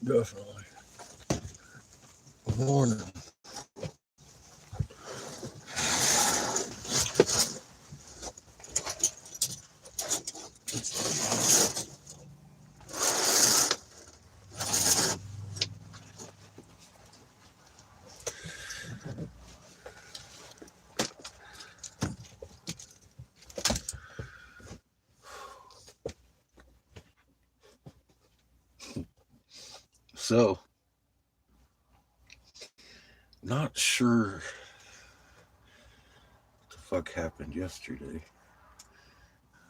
Definitely. Morning. So, not sure what the fuck happened yesterday.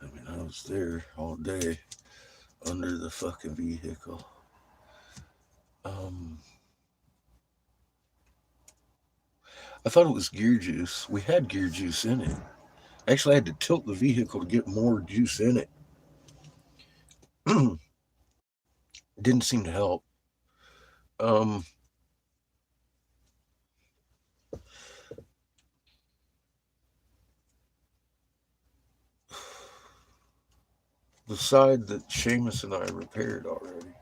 I mean, I was there all day under the fucking vehicle. Um, I thought it was gear juice. We had gear juice in it. Actually, I had to tilt the vehicle to get more juice in it. Didn't seem to help. Um, the side that Seamus and I repaired already,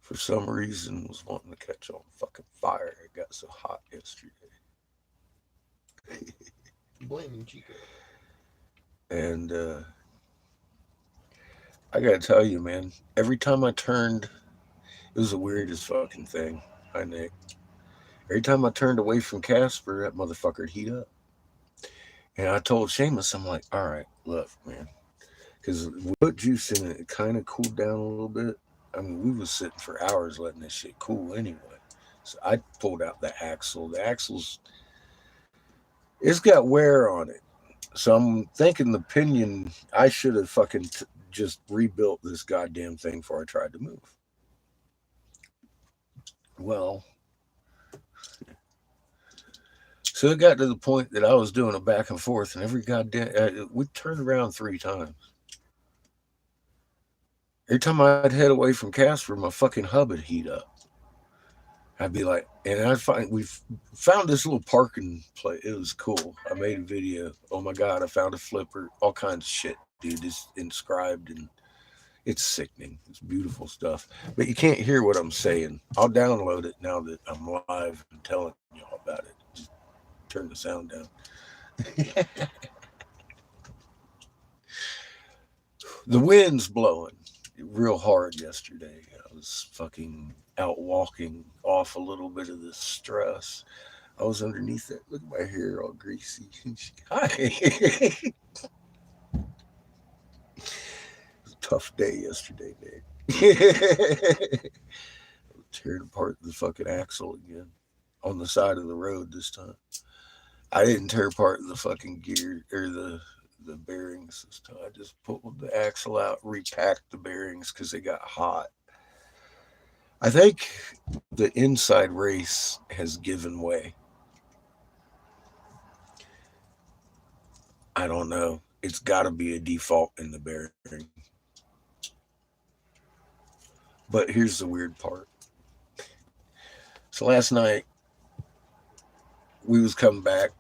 for some reason, was wanting to catch on fucking fire. It got so hot yesterday. Blaming Chico. And I gotta tell you, man, every time I turned, it was the weirdest fucking thing. Hi, Nick. Every time I turned away from Casper, that motherfucker'd heat up. And I told Seamus, I'm like, all right, look, man, because we put juice in it, it kind of cooled down a little bit. I mean, we was sitting for hours letting this shit cool anyway. So I pulled out the axle. The axle's, it's got wear on it. So I'm thinking the pinion, I should have fucking just rebuilt this goddamn thing before I tried to move. Well, so it got to the point that I was doing a back and forth, and every goddamn, we turned around 3 times. Every time I'd head away from Casper, my fucking hub would heat up. I'd be like, and I find we found this little parking place. It was cool. I made a video. Oh my god, I found a flipper. All kinds of shit, dude. It's inscribed and it's sickening. It's beautiful stuff. But you can't hear what I'm saying. I'll download it now that I'm live and telling y'all about it. Just turn the sound down. The wind's blowing real hard yesterday. I was fucking out walking off a little bit of the stress. I was underneath it. Look at my hair all greasy. Hi. It was a tough day yesterday, Nick. Tearing apart the fucking axle again on the side of the road this time. I didn't tear apart the fucking gear or the bearings this time. I just pulled the axle out, repacked the bearings because they got hot. I think the inside race has given way. I don't know. It's got to be a default in the bearing. But here's the weird part. So last night we was coming back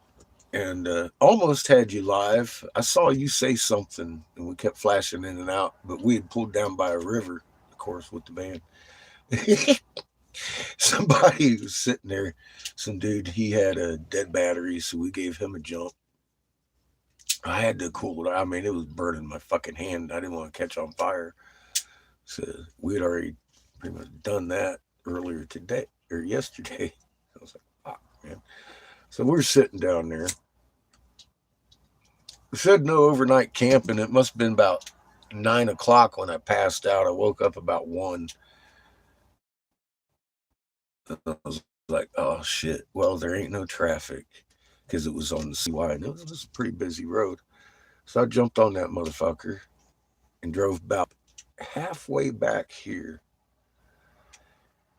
and almost had you live. I saw you say something and we kept flashing in and out, but we had pulled down by a river, of course, with the band. Somebody was sitting there, some dude, he had a dead battery, so we gave him a jump. I had to cool it. I mean, it was burning my fucking hand. I didn't want to catch on fire. So we had already pretty much done that earlier today or yesterday. I was like, fuck, man. So we're sitting down there. We said no overnight camping. It must have been about 9 o'clock when I passed out. I woke up about 1. I was like, oh shit. Well, there ain't no traffic because it was on the CY and it was just a pretty busy road. So I jumped on that motherfucker and drove about halfway back here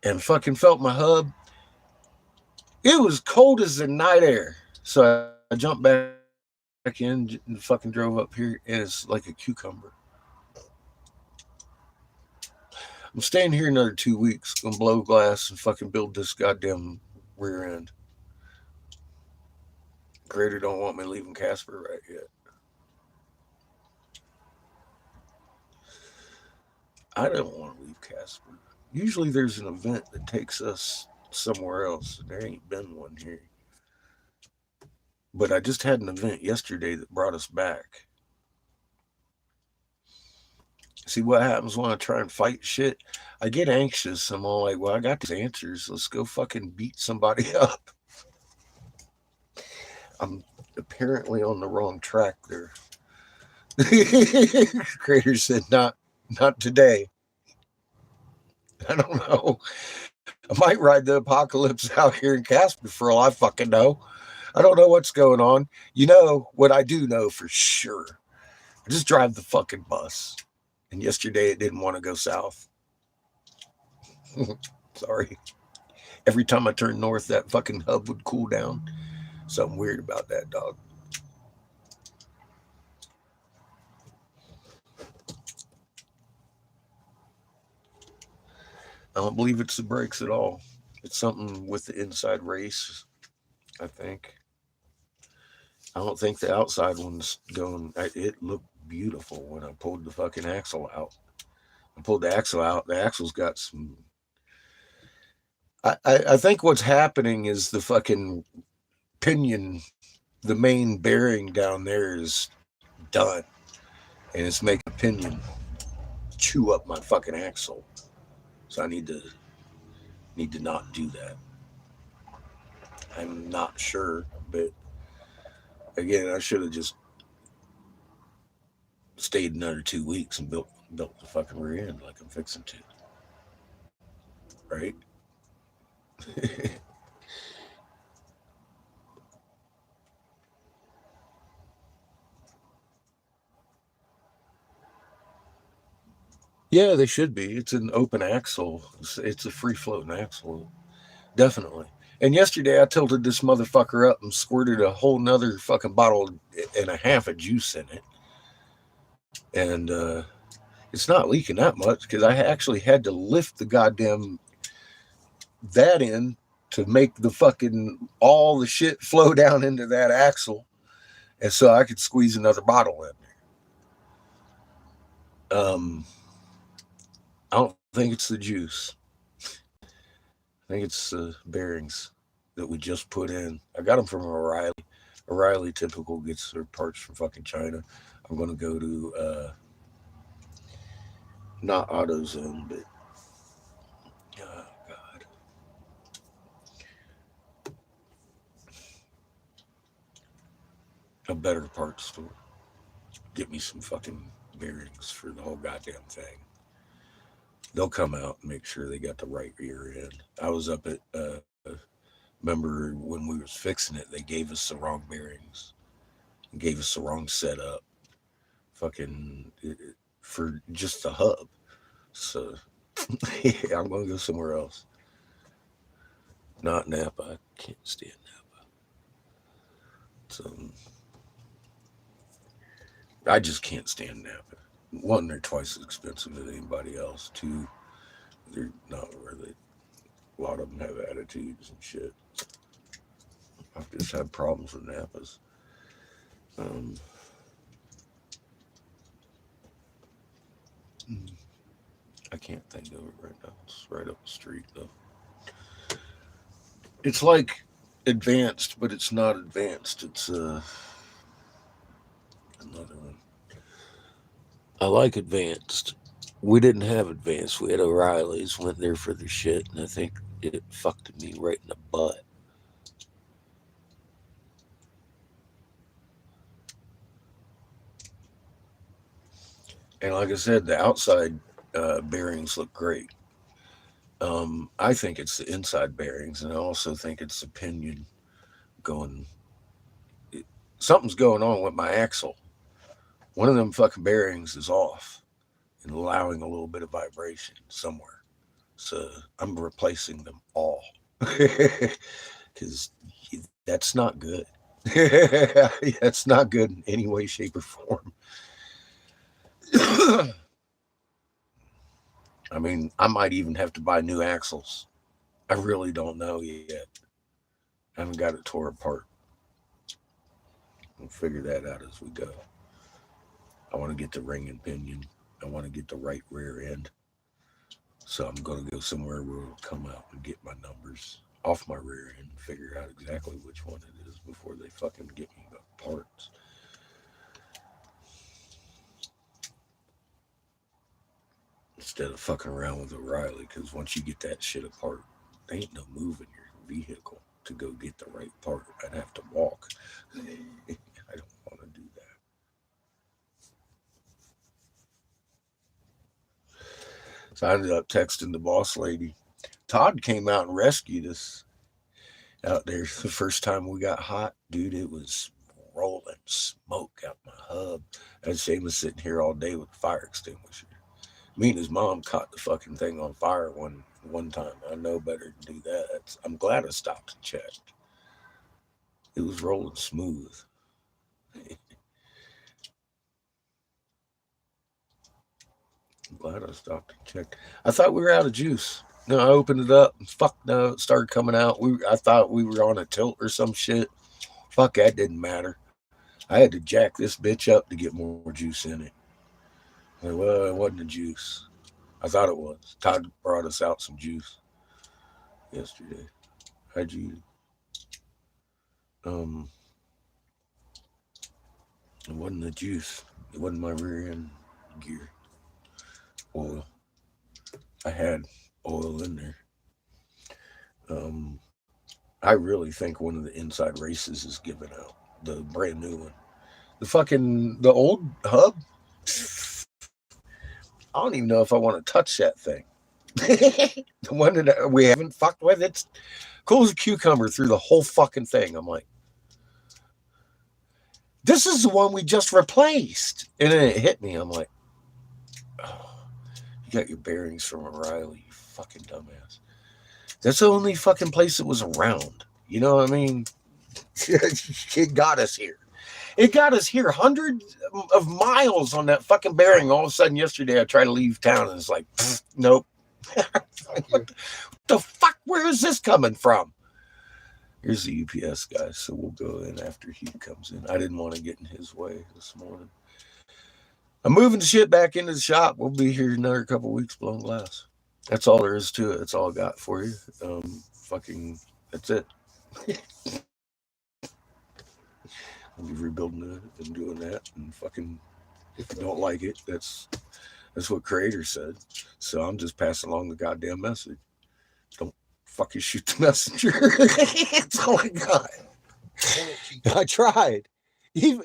and fucking felt my hub. It was cold as the night air. So I jumped back in and fucking drove up here and it's like a cucumber. I'm staying here another 2 weeks, gonna blow glass and fucking build this goddamn rear end. Grader don't want me leaving Casper right yet. I don't want to leave Casper. Usually there's an event that takes us somewhere else. There ain't been one here. But I just had an event yesterday that brought us back. See what happens when I try and fight shit? I get anxious. I'm all like, well, I got these answers. Let's go fucking beat somebody up. I'm apparently on the wrong track there. Crater said, not today. I don't know. I might ride the apocalypse out here in Casper for all I fucking know. I don't know what's going on. You know what I do know for sure? I just drive the fucking bus. And yesterday it didn't want to go south. Sorry. Every time I turned north, that fucking hub would cool down. Something weird about that, dog. I don't believe it's the brakes at all. It's something with the inside race, I think. I don't think the outside one's going. It looked beautiful when I pulled the fucking axle out. I pulled the axle out. The axle's got some. I think what's happening is the fucking pinion, the main bearing down there is done, and it's making the pinion chew up my fucking axle. So I need to not do that. I'm not sure, but again, I should have just stayed another 2 weeks and built the fucking rear end like I'm fixing to, right? Yeah, they should be. It's an open axle. It's a free floating axle, definitely. And yesterday I tilted this motherfucker up and squirted a whole nother fucking bottle and a half of juice in it, and it's not leaking that much because I actually had to lift the goddamn that in to make the fucking all the shit flow down into that axle, and so I could squeeze another bottle in there. I don't think it's the juice. I think it's the bearings that we just put in. I got them from O'Reilly. O'Reilly typical gets their parts from fucking China. I'm gonna go to not AutoZone, but oh god, a better parts store. Get me some fucking bearings for the whole goddamn thing. They'll come out and make sure they got the right rear end. I was up at remember when we was fixing it, they gave us the wrong bearings and gave us the wrong setup. Fucking for just the hub. So yeah, I'm gonna go somewhere else. Not Napa. I can't stand Napa. So I just can't stand Napa. One, they're twice as expensive as anybody else. Two, they're not worth it. A lot of them have attitudes and shit. I've just had problems with Napas. Um, I can't think of it right now. It's right up the street though. It's like advanced, but it's not advanced. It's another one. I like advanced. We didn't have advanced. We had O'Reilly's. Went there for the shit, and I think it fucked me right in the butt. And like I said, the outside bearings look great. I think it's the inside bearings, and I also think it's the pinion going. It, something's going on with my axle. One of them fucking bearings is off and allowing a little bit of vibration somewhere. So I'm replacing them all because that's not good. That's not good in any way, shape, or form. I mean, I might even have to buy new axles. I really don't know yet. I haven't got it tore apart. We'll figure that out as we go. I want to get the ring and pinion. I want to get the right rear end. So I'm going to go somewhere where it'll come out and get my numbers off my rear end and figure out exactly which one it is before they fucking get me the parts. Instead of fucking around with O'Reilly, because once you get that shit apart, there ain't no moving your vehicle to go get the right part. I'd have to walk. I don't want to do that. So I ended up texting the boss lady. Todd came out and rescued us out there the first time we got hot. Dude, it was rolling smoke out my hub. And Shane was sitting here all day with the fire extinguisher. Me and his mom caught the fucking thing on fire one time. I know better to do that. I'm glad I stopped and checked. It was rolling smooth. I'm glad I stopped and checked. I thought we were out of juice. No, I opened it up. Fuck no, it started coming out. I thought we were on a tilt or some shit. Fuck, that didn't matter. I had to jack this bitch up to get more juice in it. Like, well, it wasn't the juice. I thought it was. Todd brought us out some juice yesterday. How'd you? Um, it wasn't the juice. It wasn't my rear end gear oil. I had oil in there. Um, I really think one of the inside races is given out. The brand new one. The old hub. I don't even know if I want to touch that thing. The one that we haven't fucked with. It's cool as a cucumber through the whole fucking thing. I'm like, this is the one we just replaced. And then it hit me. I'm like, oh, you got your bearings from O'Reilly, you fucking dumbass. That's the only fucking place that was around. You know what I mean? It got us here. It got us here hundreds of miles on that fucking bearing. All of a sudden, yesterday, I try to leave town and it's like, nope. What the fuck? Where is this coming from? Here's the UPS guy, so we'll go in after he comes in. I didn't want to get in his way this morning. I'm moving the shit back into the shop. We'll be here another couple weeks blowing glass. That's all there is to it. That's all I got for you. That's it. We'll be rebuilding it and doing that. And fucking, if you don't like it, that's what Creator said. So I'm just passing along the goddamn message. Don't fucking shoot the messenger. That's all I got. I tried. Even,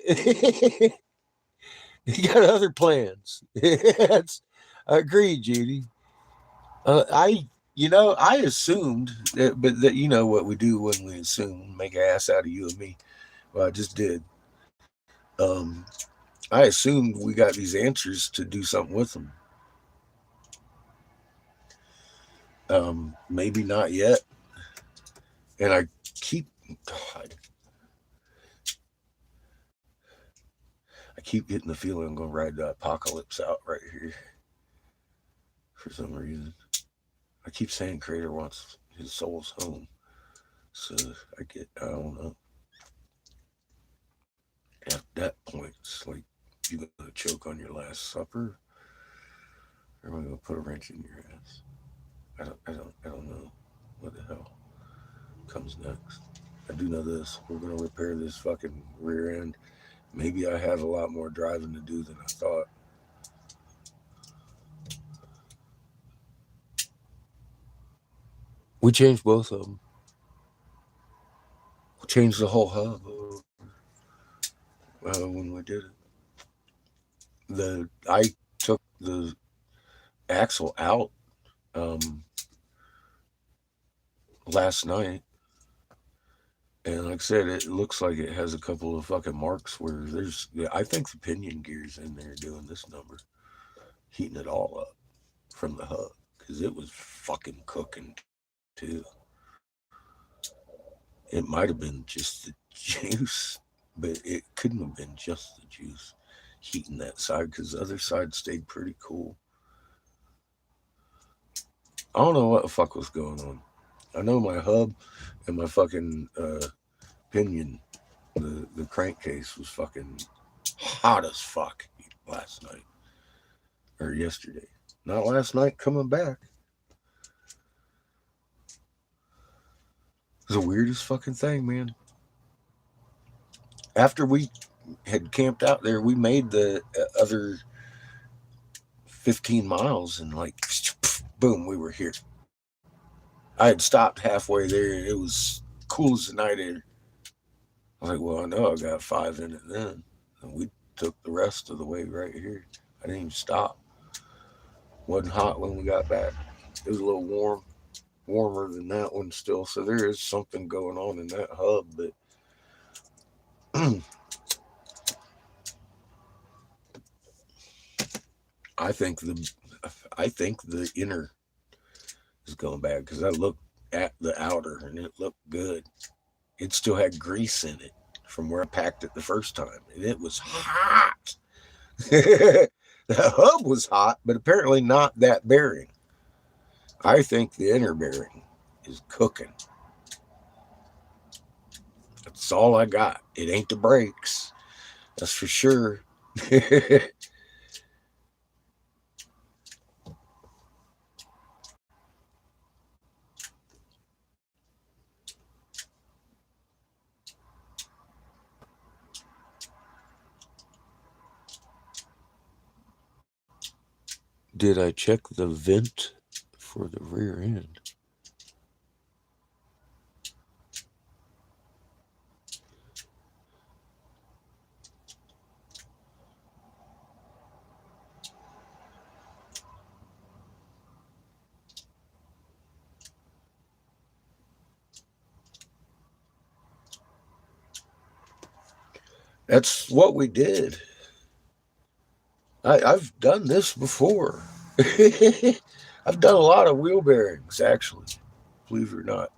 you got other plans. I agree, Judy. I assumed that, but that you know what we do when we assume, make an ass out of you and me. Well, I just did. Um, I assumed we got these answers to do something with them. Maybe not yet. And keep, God, I keep getting the feeling I'm going to ride the apocalypse out right here for some reason. I keep saying Creator wants his soul's home. So I don't know. At that point, it's like, you going to choke on your last supper? Or am I going to put a wrench in your ass? I don't know what the hell comes next. I do know this. We're going to repair this fucking rear end. Maybe I have a lot more driving to do than I thought. We changed both of them. We changed the whole hub when we did it. I took the axle out last night, and like I said, it looks like it has a couple of fucking marks where I think the pinion gear's in there doing this number, heating it all up from the hub because it was fucking cooking too. It might have been just the juice, but it couldn't have been just the juice heating that side because the other side stayed pretty cool. I don't know what the fuck was going on. I know my hub and my fucking pinion, the crankcase was fucking hot as fuck last night or yesterday. Not last night, coming back. was the weirdest fucking thing, man. After we had camped out there, we made the other 15 miles and like, boom, we were here. I had stopped halfway there and it was cool as the night air. I was like, well, I know I got 5 in it then. And we took the rest of the way right here. I didn't even stop. Wasn't hot when we got back. It was a little warmer than that one still. So there is something going on in that hub. But I think the I think the inner is going bad because I looked at the outer and it looked good. It still had grease in it from where I packed it the first time, and it was hot. The hub was hot, but apparently not that bearing. I think the inner bearing is cooking. That's all I got. It ain't the brakes, that's for sure. Did I check the vent for the rear end? That's what we did. I've done this before. I've done a lot of wheel bearings, actually, believe it or not.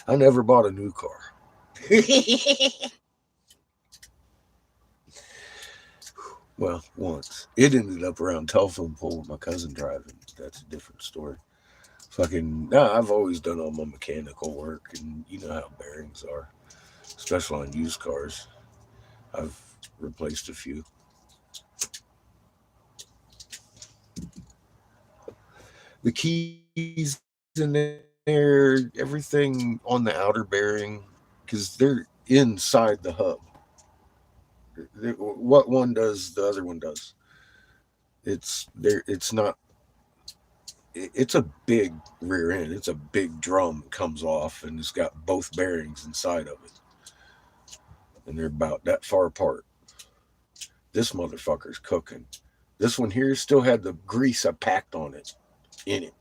I never bought a new car. Well, once. It ended up around telephone pole with my cousin driving. That's a different story. Fucking, nah, I've always done all my mechanical work, and you know how bearings are, especially on used cars. I've replaced a few. The keys in there, everything on the outer bearing, because they're inside the hub. What one does, the other one does. It's there. It's not. It's a big rear end. It's a big drum that comes off, and it's got both bearings inside of it, and they're about that far apart. This motherfucker's cooking. This one here still had the grease I packed on it in it.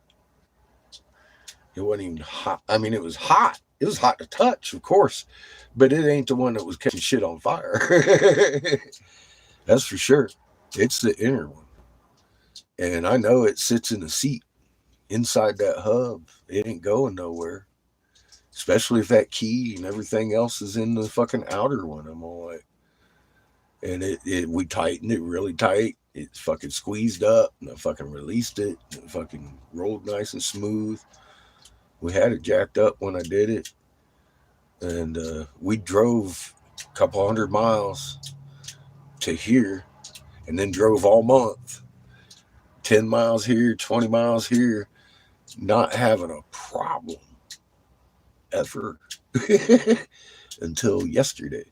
It wasn't even hot. I mean, it was hot. It was hot to touch, of course, but it ain't the one that was catching shit on fire. That's for sure. It's the inner one. And I know it sits in the seat inside that hub. It ain't going nowhere. Especially if that key and everything else is in the fucking outer one. I'm all like, and we tightened it really tight. It fucking squeezed up and I fucking released it. And it fucking rolled nice and smooth. We had it jacked up when I did it. And we drove a couple 100 miles to here and then drove all month. 10 miles here, 20 miles here, not having a problem ever until yesterday.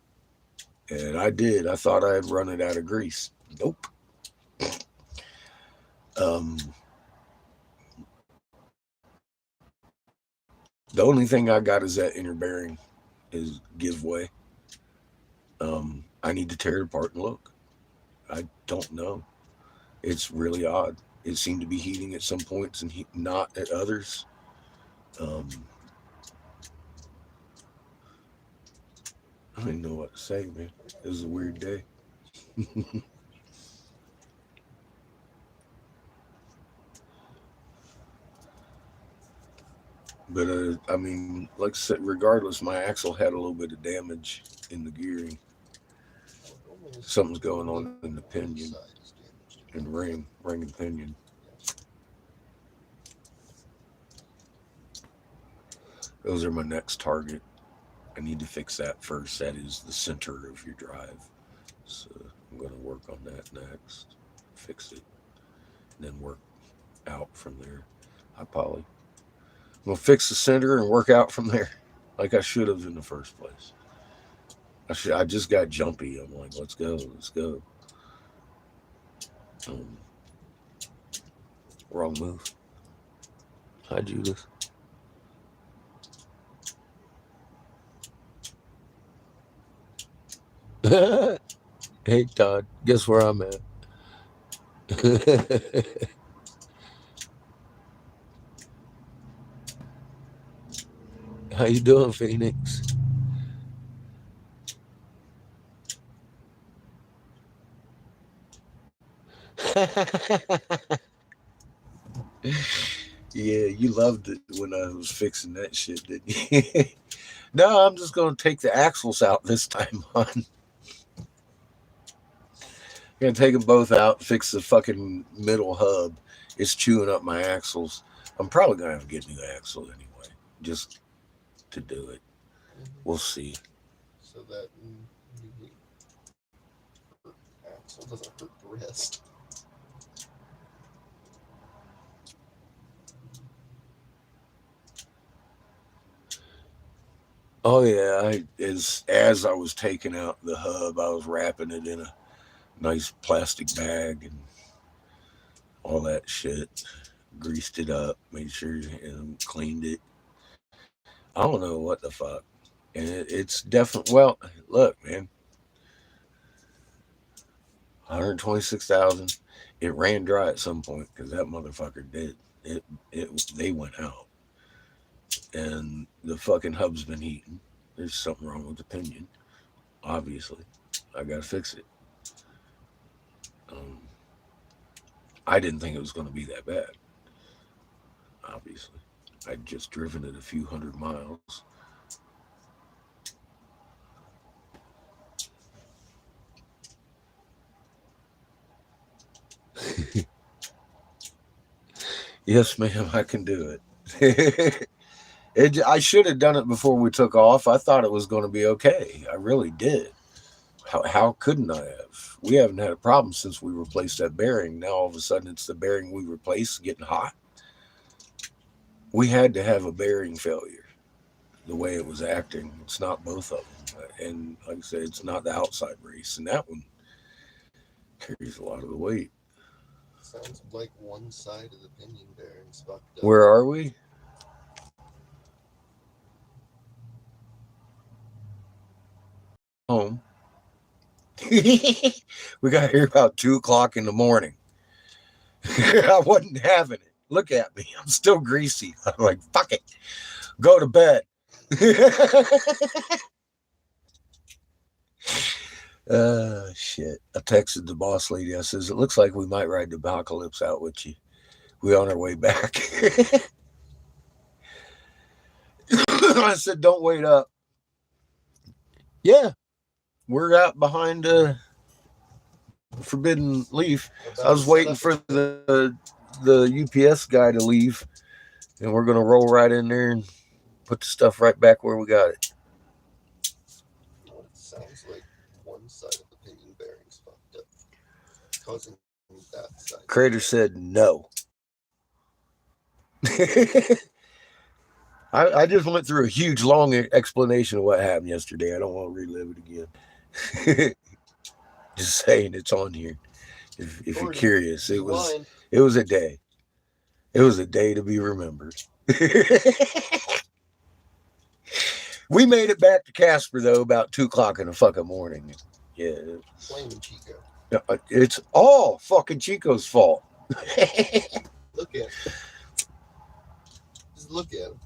And I did. I thought I had run it out of grease. Nope. Um, the only thing I got is that inner bearing is give way. I need to tear it apart and look. I don't know. It's really odd. It seemed to be heating at some points and not at others. Um, I don't even know what to say, man. It was a weird day. But I mean, like I said, regardless, my axle had a little bit of damage in the gearing. Something's going on in the pinion and ring and pinion. Those are my next target. I need to fix that first. That is the center of your drive. So I'm going to work on that next. Fix it, and then work out from there. Hi, Polly. I'm going to fix the center and work out from there. like I should have in the first place. I just got jumpy. I'm like, let's go, let's go. Um, Wrong move. Hi, Judas. Hey, Todd. Guess where I'm at? How you doing, Phoenix? Yeah, you loved it when I was fixing that shit, didn't you? No, I'm just gonna take the axles out this time on. Gonna take them both out, fix the fucking middle hub. It's chewing up my axles. I'm probably gonna have to get a new axle anyway, just to do it. We'll see. So that new axle doesn't hurt the rest. Oh yeah, as I was taking out the hub, I was wrapping it in a nice plastic bag and all that shit. Greased it up, made sure and cleaned it. I don't know what the fuck, and it's definitely well. Look, man, 126,000. It ran dry at some point because that motherfucker did. They went out, and the fucking hub's been heating. There's something wrong with the pinion. Obviously, I gotta fix it. Um, I didn't think it was gonna be that bad. Obviously, I'd just driven it a few hundred miles. Yes, ma'am, I can do it. I should have done it before we took off. I thought it was going to be okay. I really did. How couldn't I have? We haven't had a problem since we replaced that bearing. Now all of a sudden it's the bearing we replaced getting hot. We had to have a bearing failure the way it was acting. It's not both of them. And like I said, it's not the outside race. And that one carries a lot of the weight. Sounds like one side of the pinion bearing's fucked up. Where are we? Home. We got here about 2 o'clock in the morning. I wasn't having it. Look at me. I'm still greasy. I'm like, fuck it. Go to bed. Shit. I texted the boss lady. I says, it looks like we might ride the apocalypse out with you. We on our way back. I said, don't wait up. Yeah. We're out behind Forbidden Leaf. I About to was set waiting up. for the UPS guy to leave, and we're gonna roll right in there and put the stuff right back where we got it. Well, it sounds like one side of the pinion bearing's fucked up, causing that side to fail. Crater said no. I just went through a huge long explanation of what happened yesterday. I don't want to relive it again. Just saying it's on here. If you're Recorded. curious, Rewind. it was a day. It was a day to be remembered. We made it back to Casper though about 2 o'clock in the fucking morning. Yeah, Flaming Chico. it's all fucking Chico's fault. Look at him. Just look at him.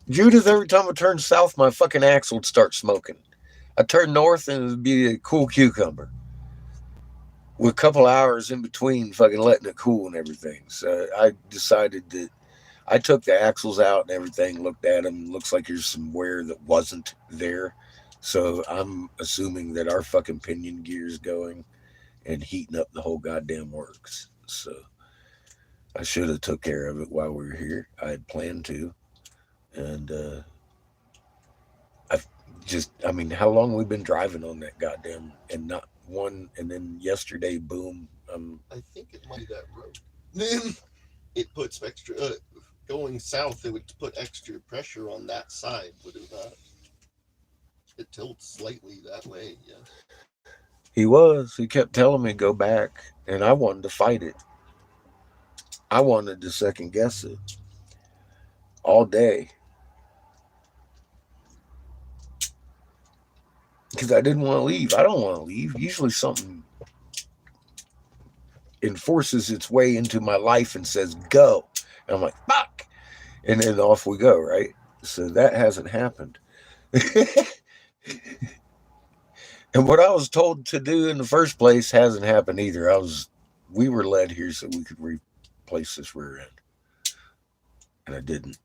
Judith, every time I turned south, my fucking axle would start smoking. I turned north and it'd be a cool cucumber. With a couple hours in between fucking letting it cool and everything. So I decided that I took the axles out and everything, looked at them. Looks like there's some wear that wasn't there. So I'm assuming that our fucking pinion gear's going and heating up the whole goddamn works. So I should have took care of it while we were here. I had planned to. And I've I mean, how long we been driving on that goddamn and not one, and then yesterday, boom. I think it might be that road. Then it puts extra. Going south, it would put extra pressure on that side, would it not? It tilts slightly that way, yeah. He was. He kept telling me go back, and I wanted to fight it. I wanted to second guess it all day because I didn't want to leave. I don't want to leave. Usually something enforces its way into my life and says go, and I'm like fuck, and then off we go. Right. So that hasn't happened. And what I was told to do in the first place hasn't happened either. We were led here so we could replace this rear end, and I didn't.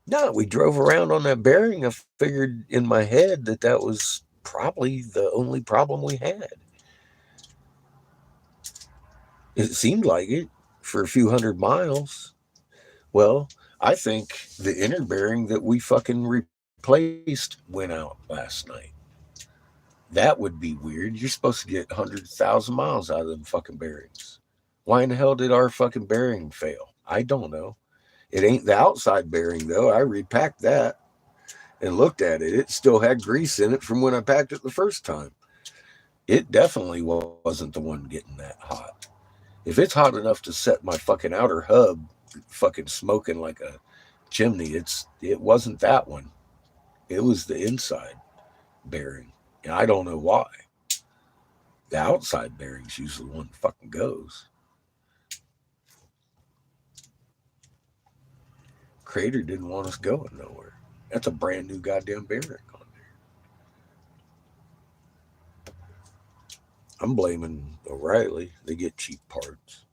No, we drove around on that bearing. I figured in my head that that was probably the only problem we had. It seemed like it for a few hundred miles. Well, I think the inner bearing that we fucking replaced went out last night. That would be weird. You're supposed to get 100,000 miles out of them fucking bearings. Why in the hell did our fucking bearing fail? I don't know. It ain't the outside bearing though. I repacked that and looked at it. It still had grease in it from when I packed it the first time. It definitely wasn't the one getting that hot. If it's hot enough to set my fucking outer hub fucking smoking like a chimney, it wasn't that one. It was the inside bearing. And I don't know why. The outside bearing's usually the one that fucking goes. Crater didn't want us going nowhere. That's a brand new goddamn bearing on there. I'm blaming O'Reilly. They get cheap parts.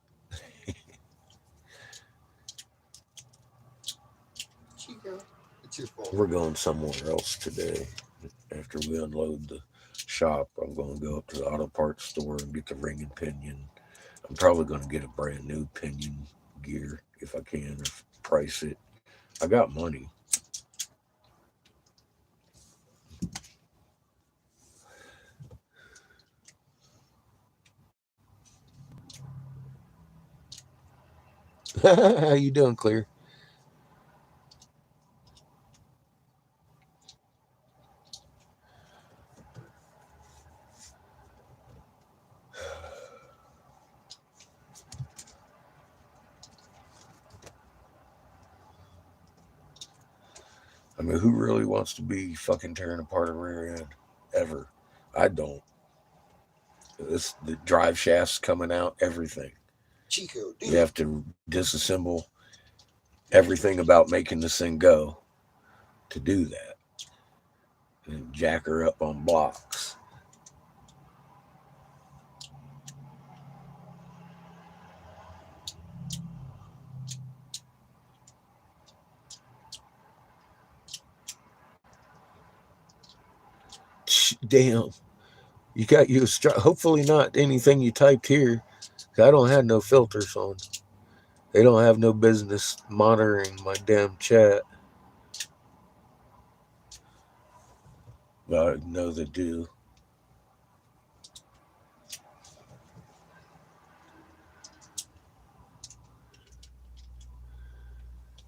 Chico, it's your fault. We're going somewhere else today. After we unload the shop, I'm going to go up to the auto parts store and get the ring and pinion. I'm probably going to get a brand new pinion gear if I can, or price it. I got money. How you doing, Clear? I mean, who really wants to be fucking tearing apart a rear end ever? I don't. This the drive shafts coming out, everything. Chico, You dude. have to disassemble everything about making this thing go to do that, and jack her up on blocks. Damn, you got you. Hopefully not anything you typed here. I don't have no filters on. They don't have no business monitoring my damn chat. But I know they do.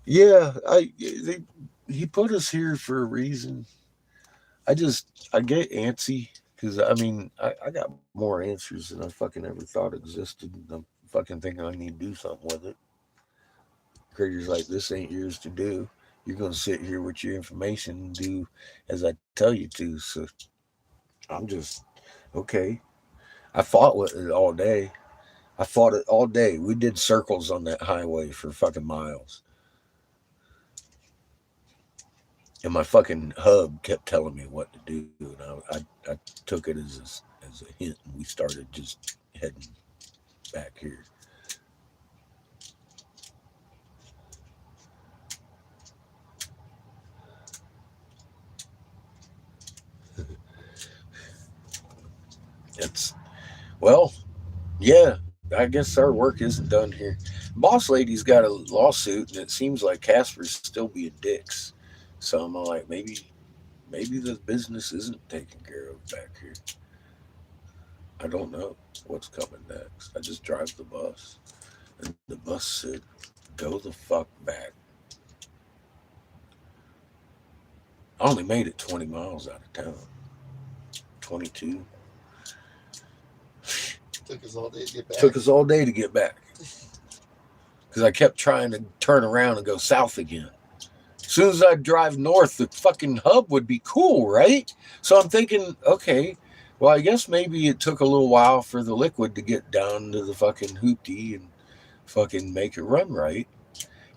Yeah, he put us here for a reason. I get antsy because I got more answers than I fucking ever thought existed. And I'm fucking thinking I need to do something with it. Creators like this ain't yours to do. You're gonna sit here with your information and do as I tell you to. So I'm just okay. I fought with it all day. I fought it all day. We did circles on that highway for fucking miles. And my fucking hub kept telling me what to do, and I took it as a hint, and we started just heading back here. It's well, yeah. I guess our work isn't done here. Boss lady's got a lawsuit, and it seems like Casper's still being dicks. So I'm like, maybe the business isn't taken care of back here. I don't know what's coming next. I just drive the bus, and the bus said, "Go the fuck back." I only made it 20 miles out of town. 22. Took us all day to get back. Took us all day to get back. Because I kept trying to turn around and go south again. As soon as I drive north, the fucking hub would be cool, right? So I'm thinking, okay, well, I guess maybe it took a little while for the liquid to get down to the fucking hoopty and fucking make it run right.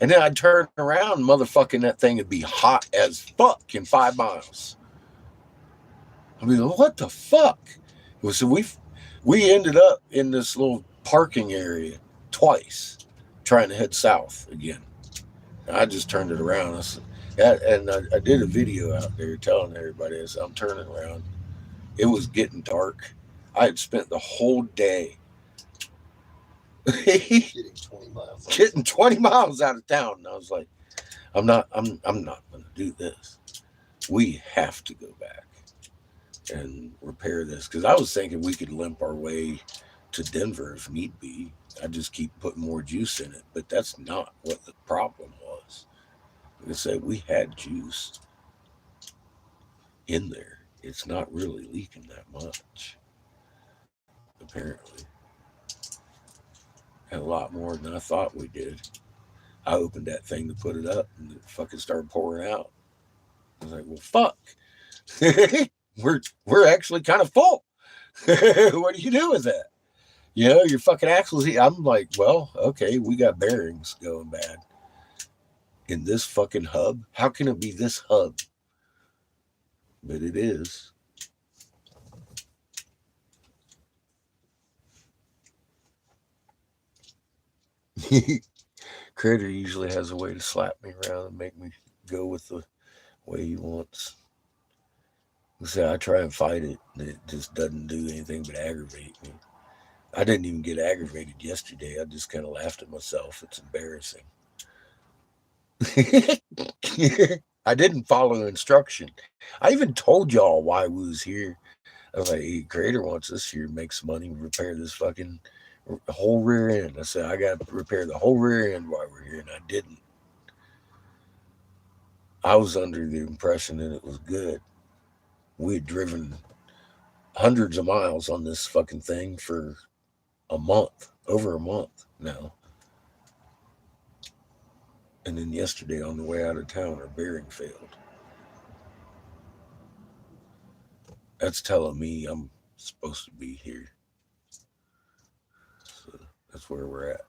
And then I'd turn around, motherfucking that thing would be hot as fuck in 5 miles. I mean, what the fuck? So we ended up in this little parking area twice, trying to head south again. I just turned it around. I did a video out there telling everybody as I'm turning around. It was getting dark. I had spent the whole day Getting 20 miles. getting 20 miles out of town. And I was like, I'm not gonna do this. We have to go back and repair this. Because I was thinking we could limp our way to Denver if need be. I just keep putting more juice in it. But that's not what the problem was. Like I said, we had juice in there. It's not really leaking that much, apparently. And a lot more than I thought we did. I opened that thing to put it up and it fucking started pouring out. I was like, well, fuck. we're actually kind of full. What do you do with that? You know, your fucking axles. I'm like, well, okay, we got bearings going bad. In this fucking hub? How can it be this hub? But it is. Critter usually has a way to slap me around and make me go with the way he wants. So I try and fight it, and it just doesn't do anything but aggravate me. I didn't even get aggravated yesterday. I just kind of laughed at myself. It's embarrassing. I didn't follow instruction. I even told y'all why we was here. I was like, hey, Creator wants us here to make some money, repair this fucking whole rear end. I said, I got to repair the whole rear end while we're here, and I didn't. I was under the impression that it was good. We had driven hundreds of miles on this fucking thing for a month, over a month now. And then yesterday on the way out of town, our bearing failed. That's telling me I'm supposed to be here. So that's where we're at.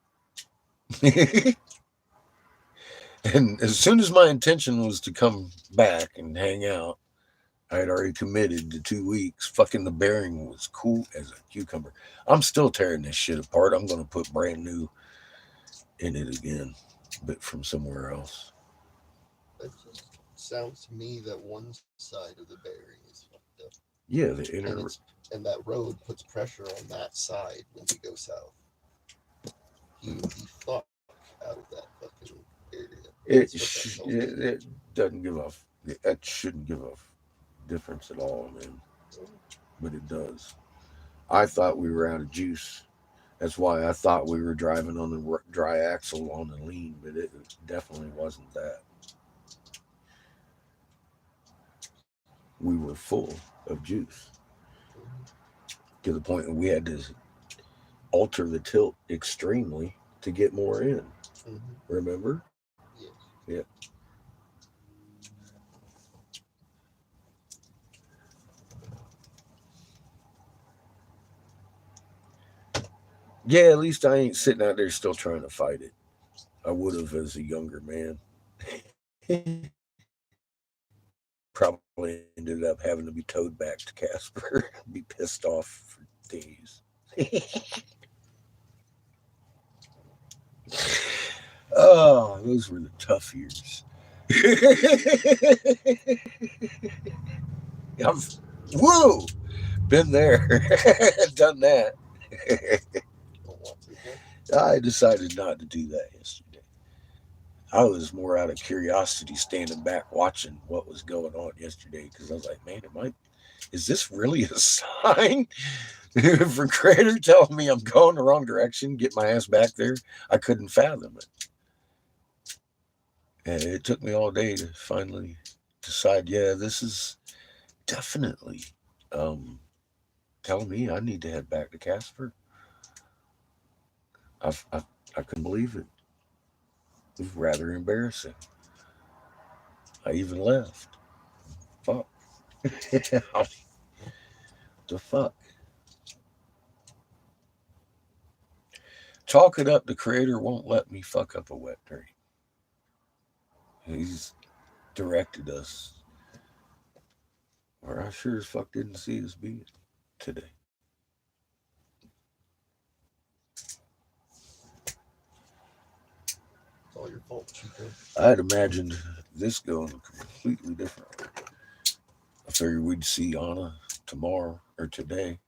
And as soon as my intention was to come back and hang out, I had already committed to 2 weeks. Fucking the bearing was cool as a cucumber. I'm still tearing this shit apart. I'm going to put brand new in it again, but from somewhere else. It just sounds to me that one side of the bearing is fucked up. Yeah, the And inner. and that road puts pressure on that side when we go south. You fuck out of that fucking area. It doesn't give off. That shouldn't give off difference at all, man. But it does. I thought we were out of juice. That's why I thought we were driving on the dry axle on the lean, but it definitely wasn't that. We were full of juice to the point that we had to alter the tilt extremely to get more in. Mm-hmm. Remember? Yes. Yeah. Yeah, at least I ain't sitting out there still trying to fight it. I would have as a younger man. Probably ended up having to be towed back to Casper, be pissed off for days. Oh, those were the tough years. I've, woo, been there, done that. Don't want to. I decided not to do that yesterday. I was more out of curiosity standing back watching what was going on yesterday because I was like, man, is this really a sign for Crater telling me I'm going the wrong direction, get my ass back there? I couldn't fathom it. And it took me all day to finally decide, yeah, this is definitely um, telling me I need to head back to Casper. I've, I, I couldn't believe it. It was rather embarrassing. I even left. Fuck. The fuck. Chalk it up. The creator won't let me fuck up a wet dream. He's directed us where I sure as fuck didn't see us being today. It's all your fault, Chico. I had imagined this going completely different. I figured we'd see Anna tomorrow or today.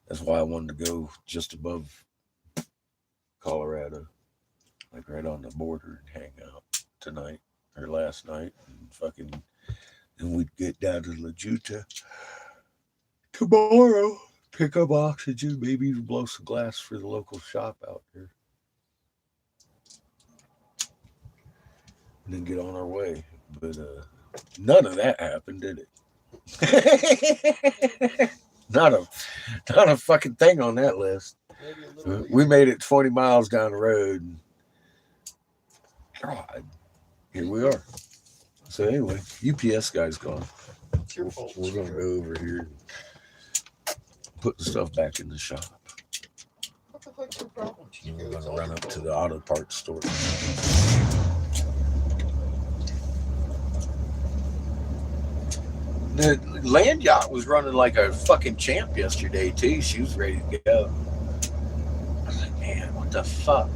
That's why I wanted to go just above Colorado, like right on the border, and hang out tonight or last night, and fucking. Then we'd get down to La Junta tomorrow, pick up oxygen, maybe even blow some glass for the local shop out there, and then get on our way. But none of that happened, did it? not a not a fucking thing on that list. Maybe a little We later. made it 20 miles down the road. And, God, here we are. So anyway, UPS guy's gone. It's your fault, We're gonna Chico. go over here and put the stuff back in the shop. What the fuck's your problem, Chico? And we're It's gonna all run your up to fault. the auto parts store. The land yacht was running like a fucking champ yesterday too. She was ready to go. I was like, man, what the fuck?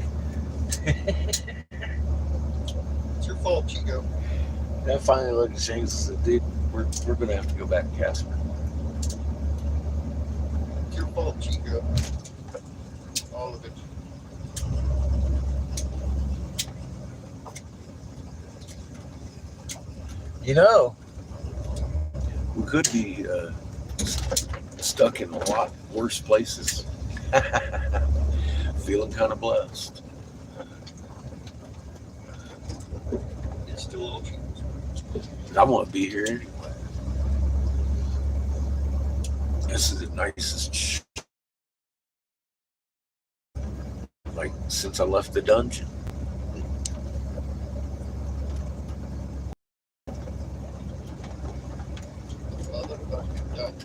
It's your fault, Chico. I finally looked at James and said, dude, we're gonna have to go back to Casper. It's your fault, Chico. All of it. You know, we could be stuck in a lot worse places. Feeling kind of blessed. It's still all Chico's. I want to be here anyway. This is the nicest like since I left the dungeon. Motherfucking done.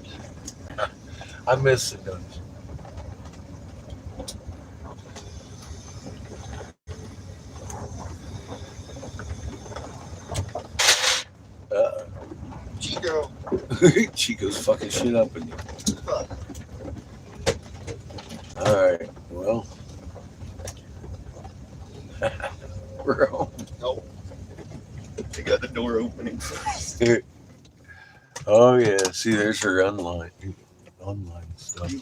I miss the dungeon. Chico. Chico's fucking shit up again. Fuck. All right, well, we're home. Nope. They got the door opening. Oh yeah, see, there's her online stuff.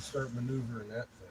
you start maneuvering that thing.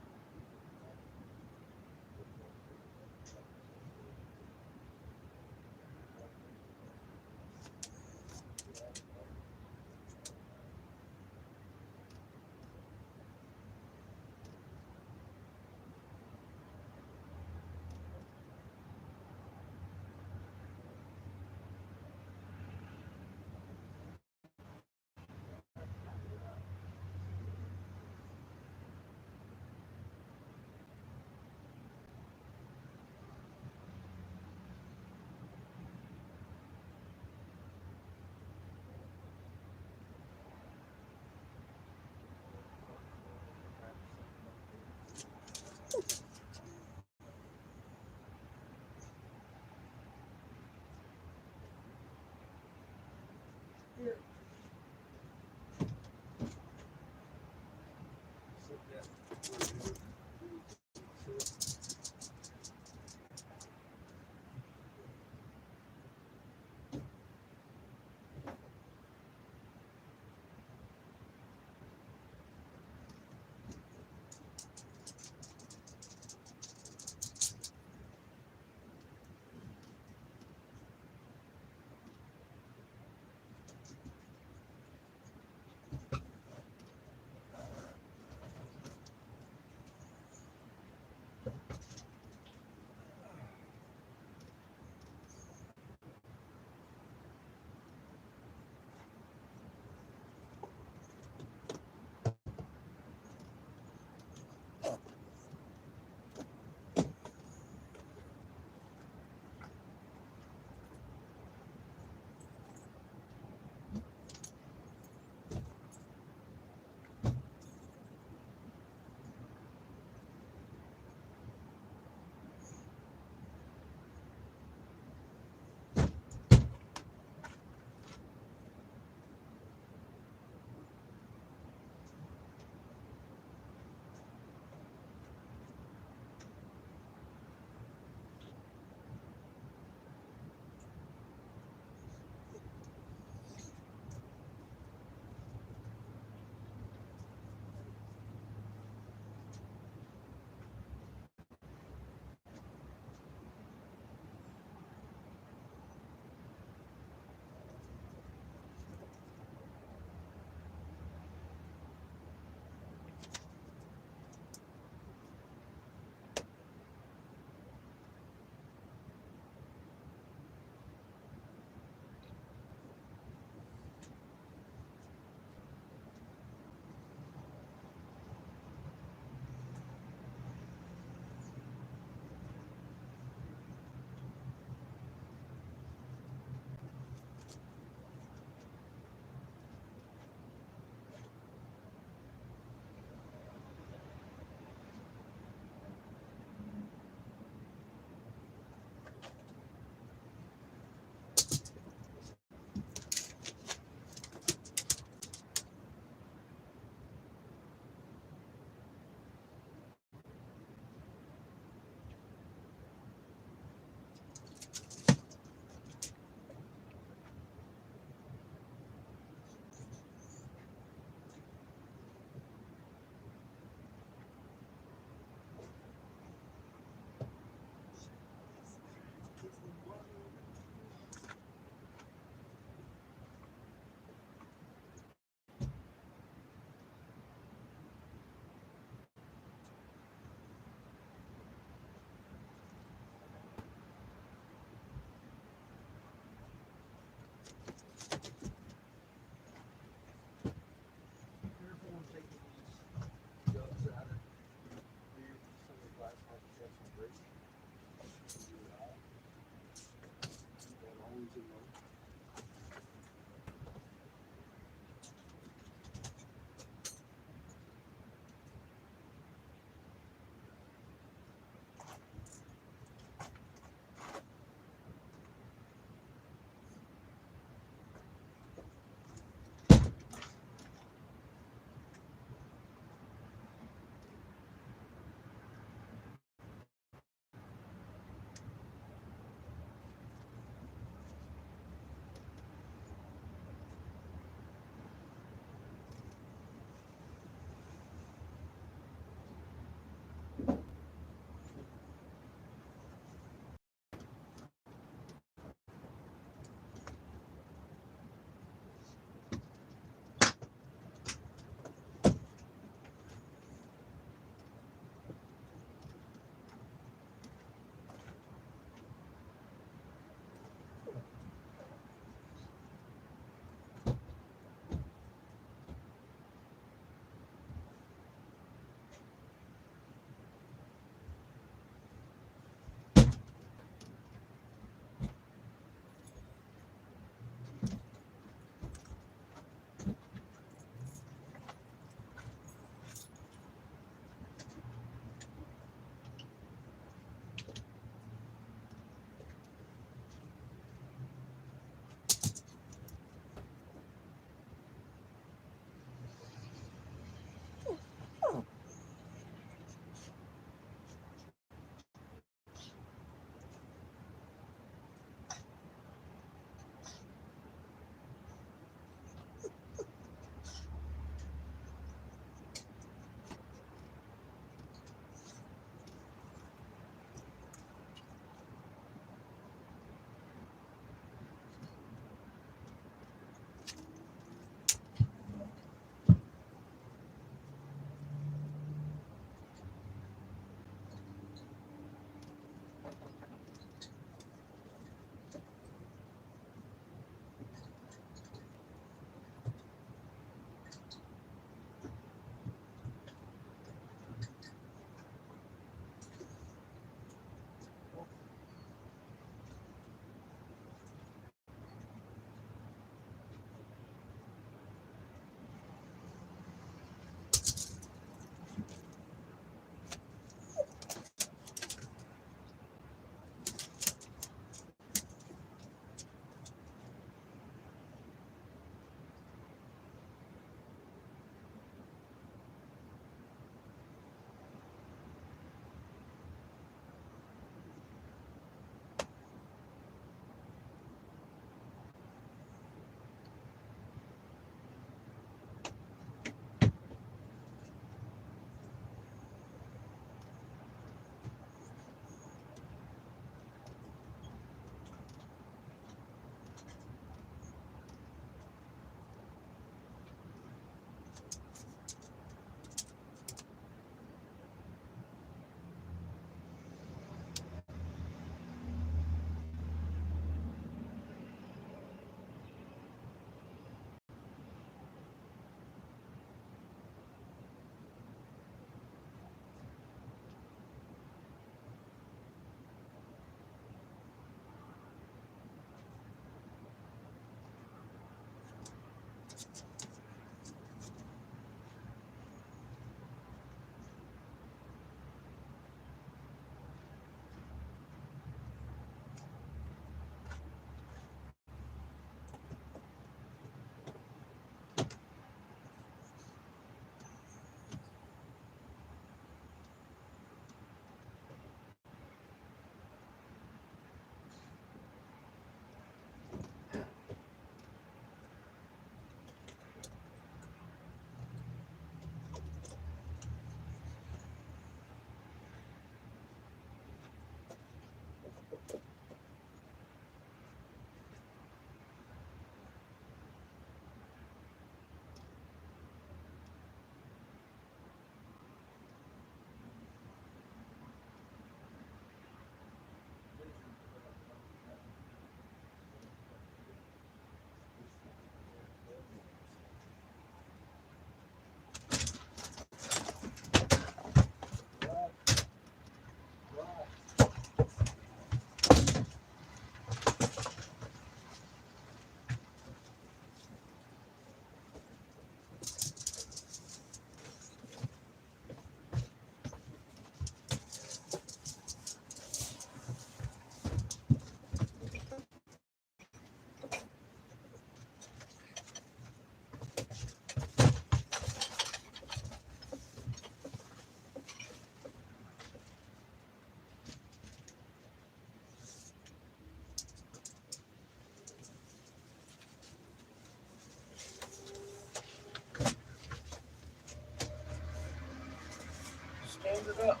it up.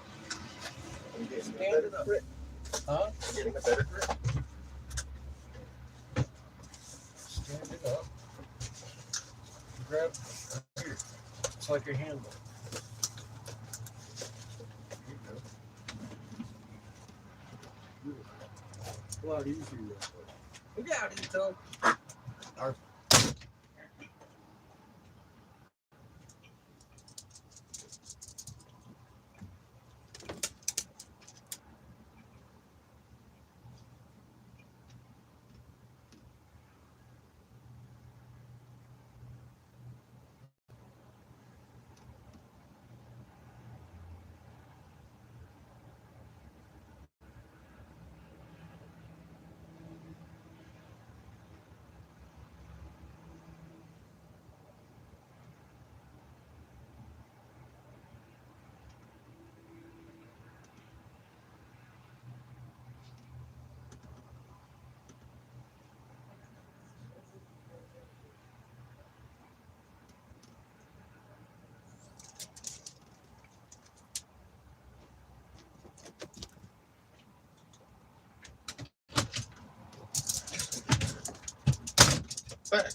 I'm getting a Stand better it up. grip. Huh? I'm getting a better grip. Stand it up. Grab here. It's like a handle. There you go. A lot easier that way. Look out, Ito. Our Back.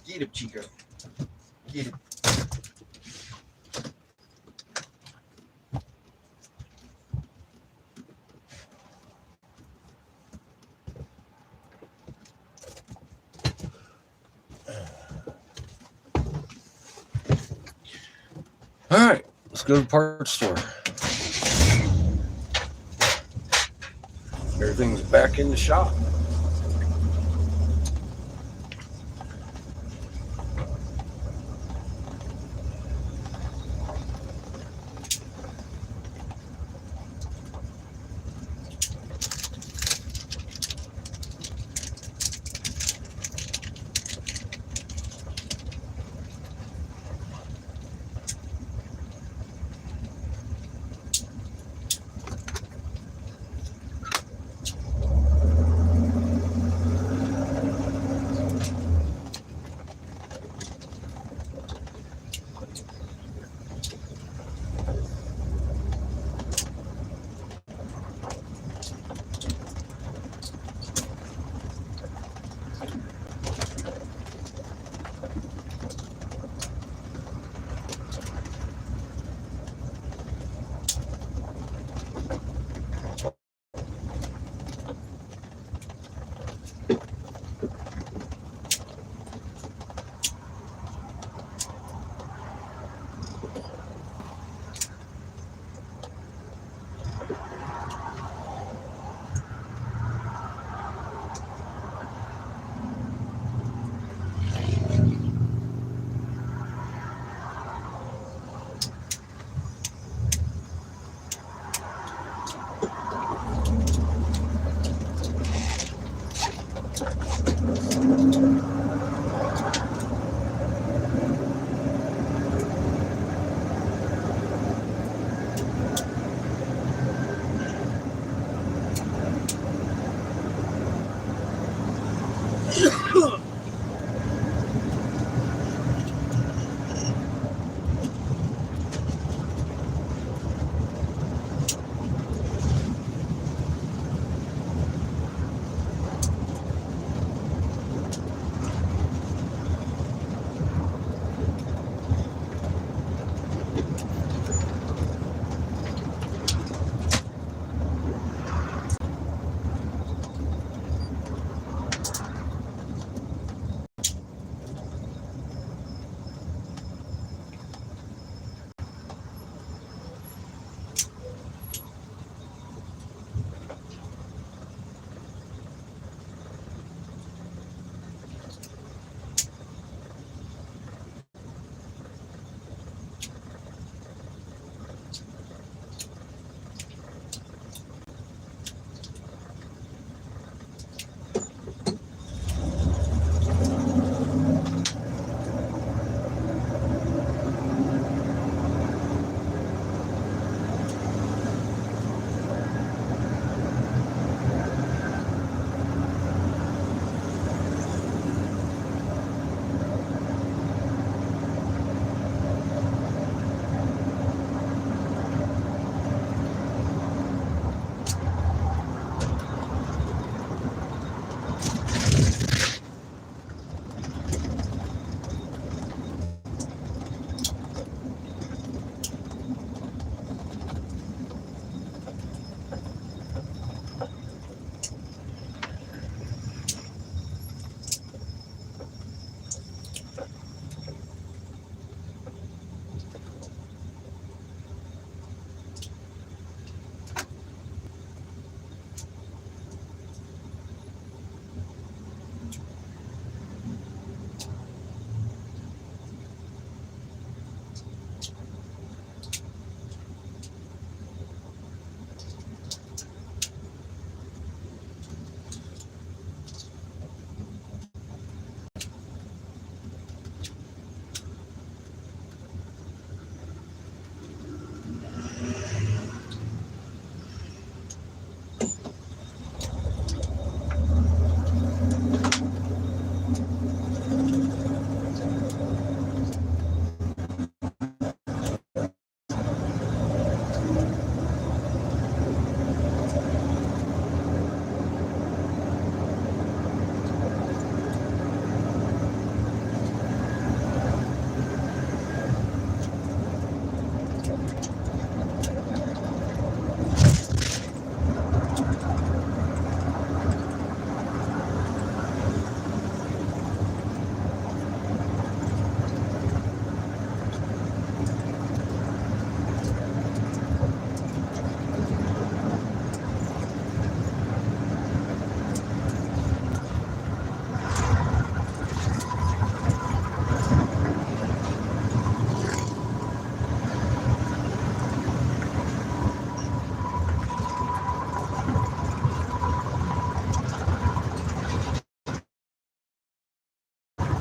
Get him, Chico. Get him. All right, let's go to the parts store. Everything's back in the shop.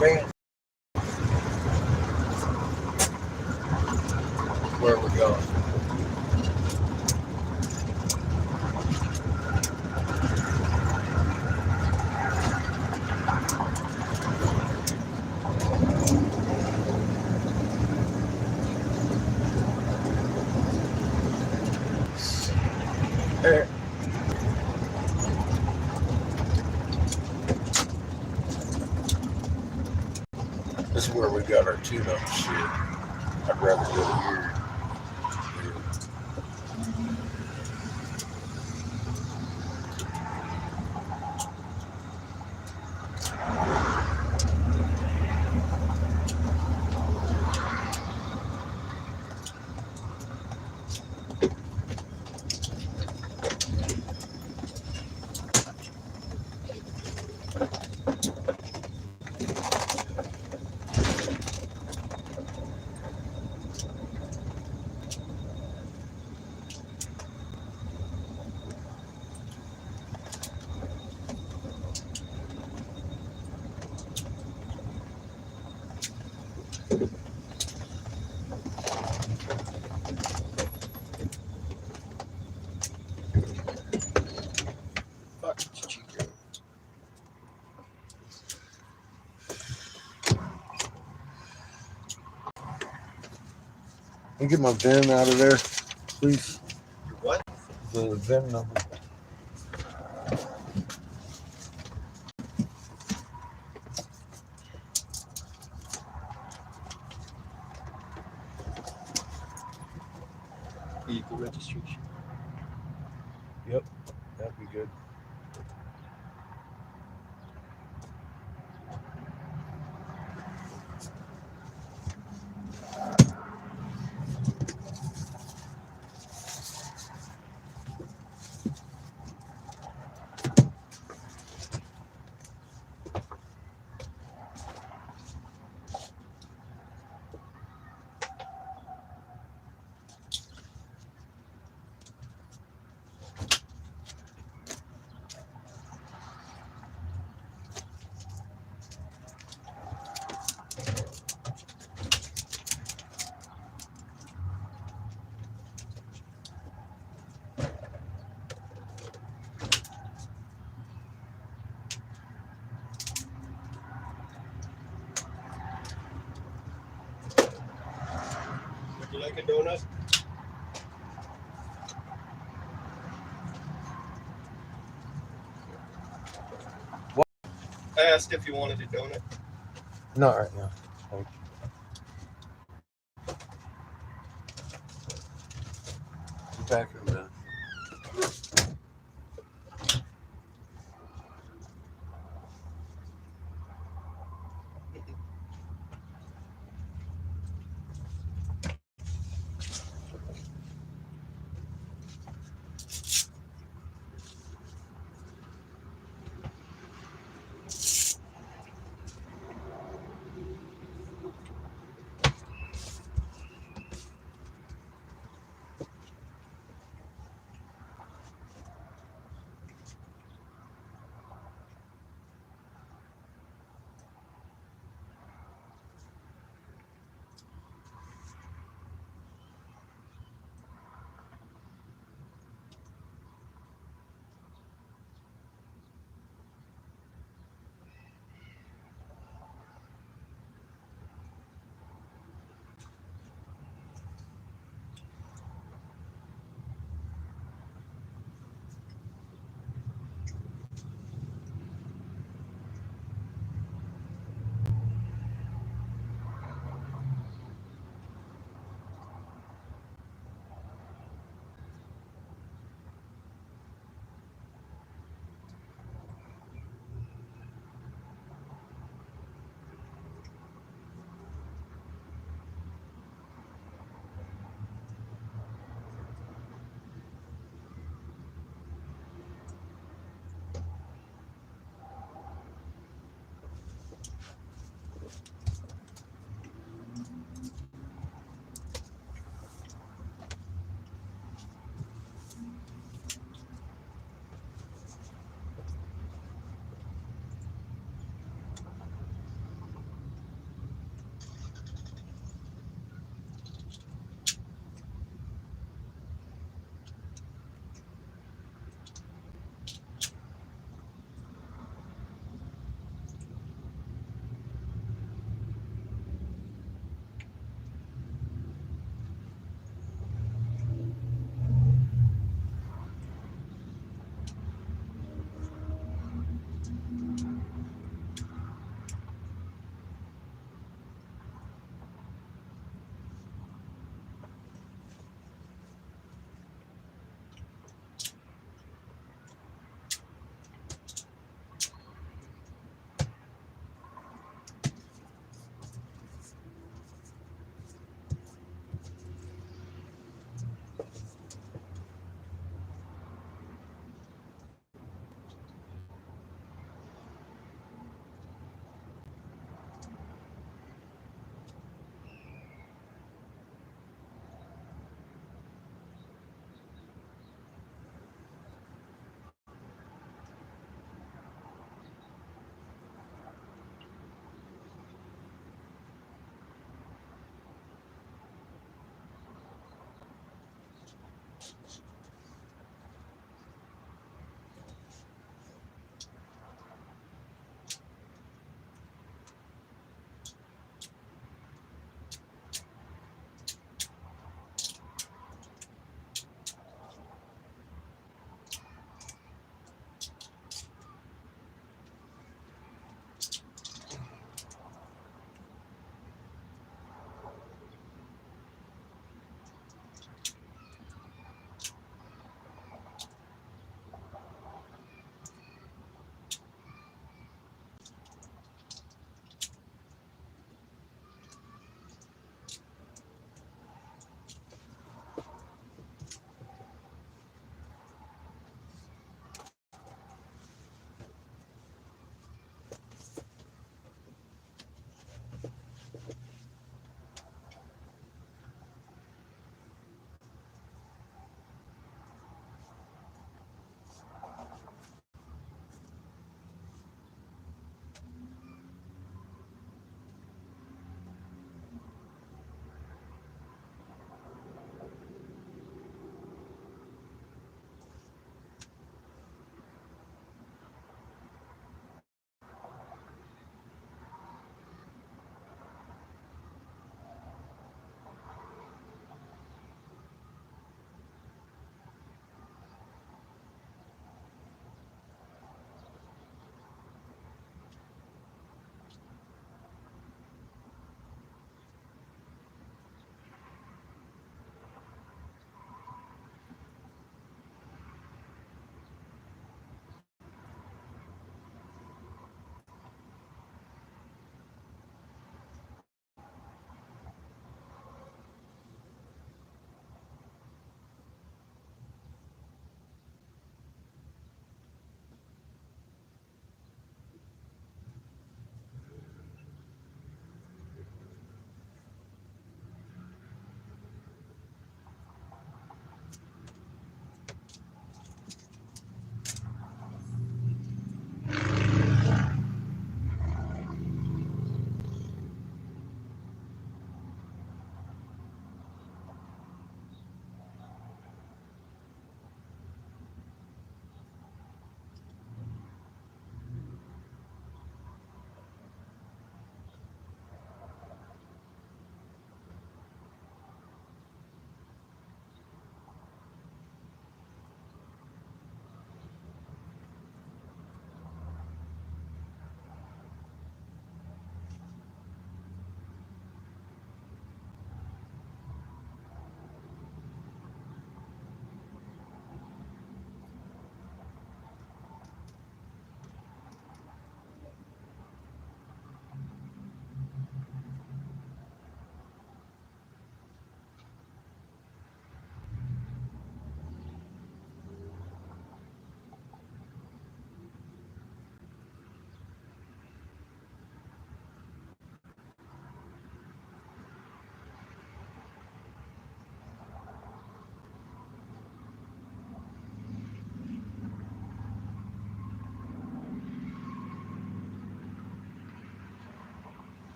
van. Where are we going? Hey, this is where we got our tune-up shit. I'd rather go here. Fuck Chico. Can you get my VIN out of there, please? Your what? The VIN number. Vehicle registration. Yep, that'd be good. Would you like a donut? What? I asked if you wanted a donut. Not right now. Thank you. Be back in a minute.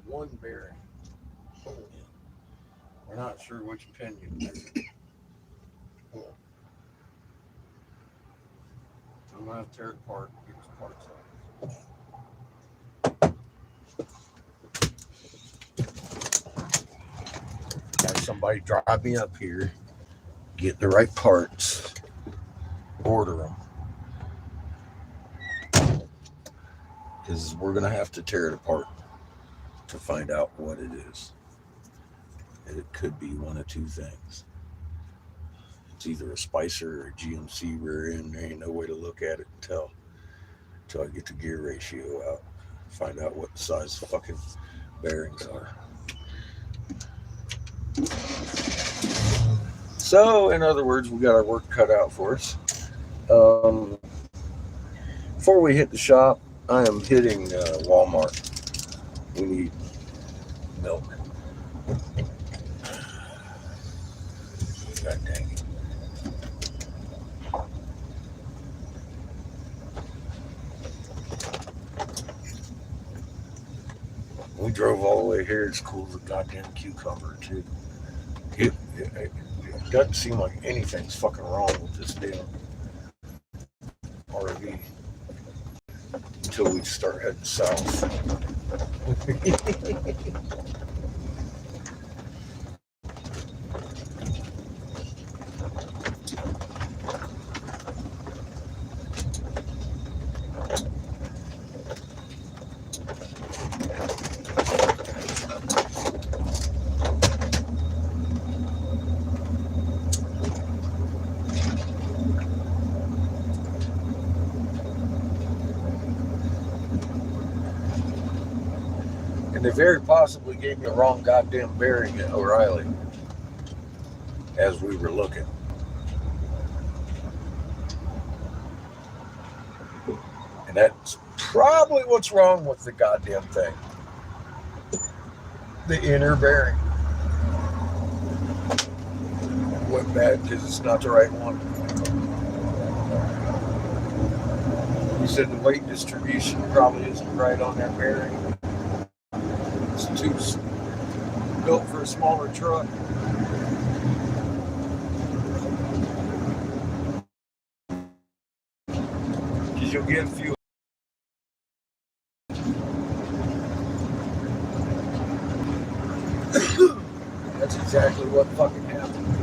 one bearing. Oh, We're not sure which pinion it is. oh. I'm gonna have to tear it apart and get his parts out. Have somebody drive me up here, get the right parts, order them. Because we're gonna have to tear it apart to find out what it is. And it could be one of two things. It's either a Spicer or a GMC rear end. There ain't no way to look at it until I get the gear ratio out, find out what the size of fucking bearings are. So, in other words, we got our work cut out for us. Before we hit the shop, I am hitting Walmart. We need milk. God dang it. We drove all the way here. It's cool as a goddamn cucumber, too. It doesn't seem like anything's fucking wrong with this damn RV until we start heading south. And they very possibly gave me a wrong goddamn bearing at O'Reilly as we were looking. And that's probably what's wrong with the goddamn thing. The inner bearing went bad because it's not the right one. You said the weight distribution probably isn't right on that bearing. It's too built for a smaller truck. Because you'll get a few. That's exactly what fucking happened.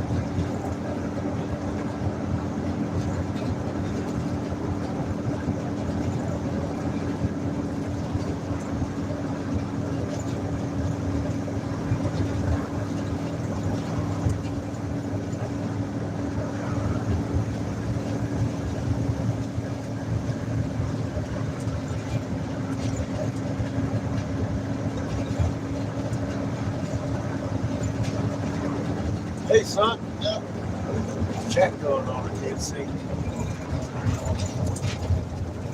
Hey, son. Yeah. Chat going on. I can't see.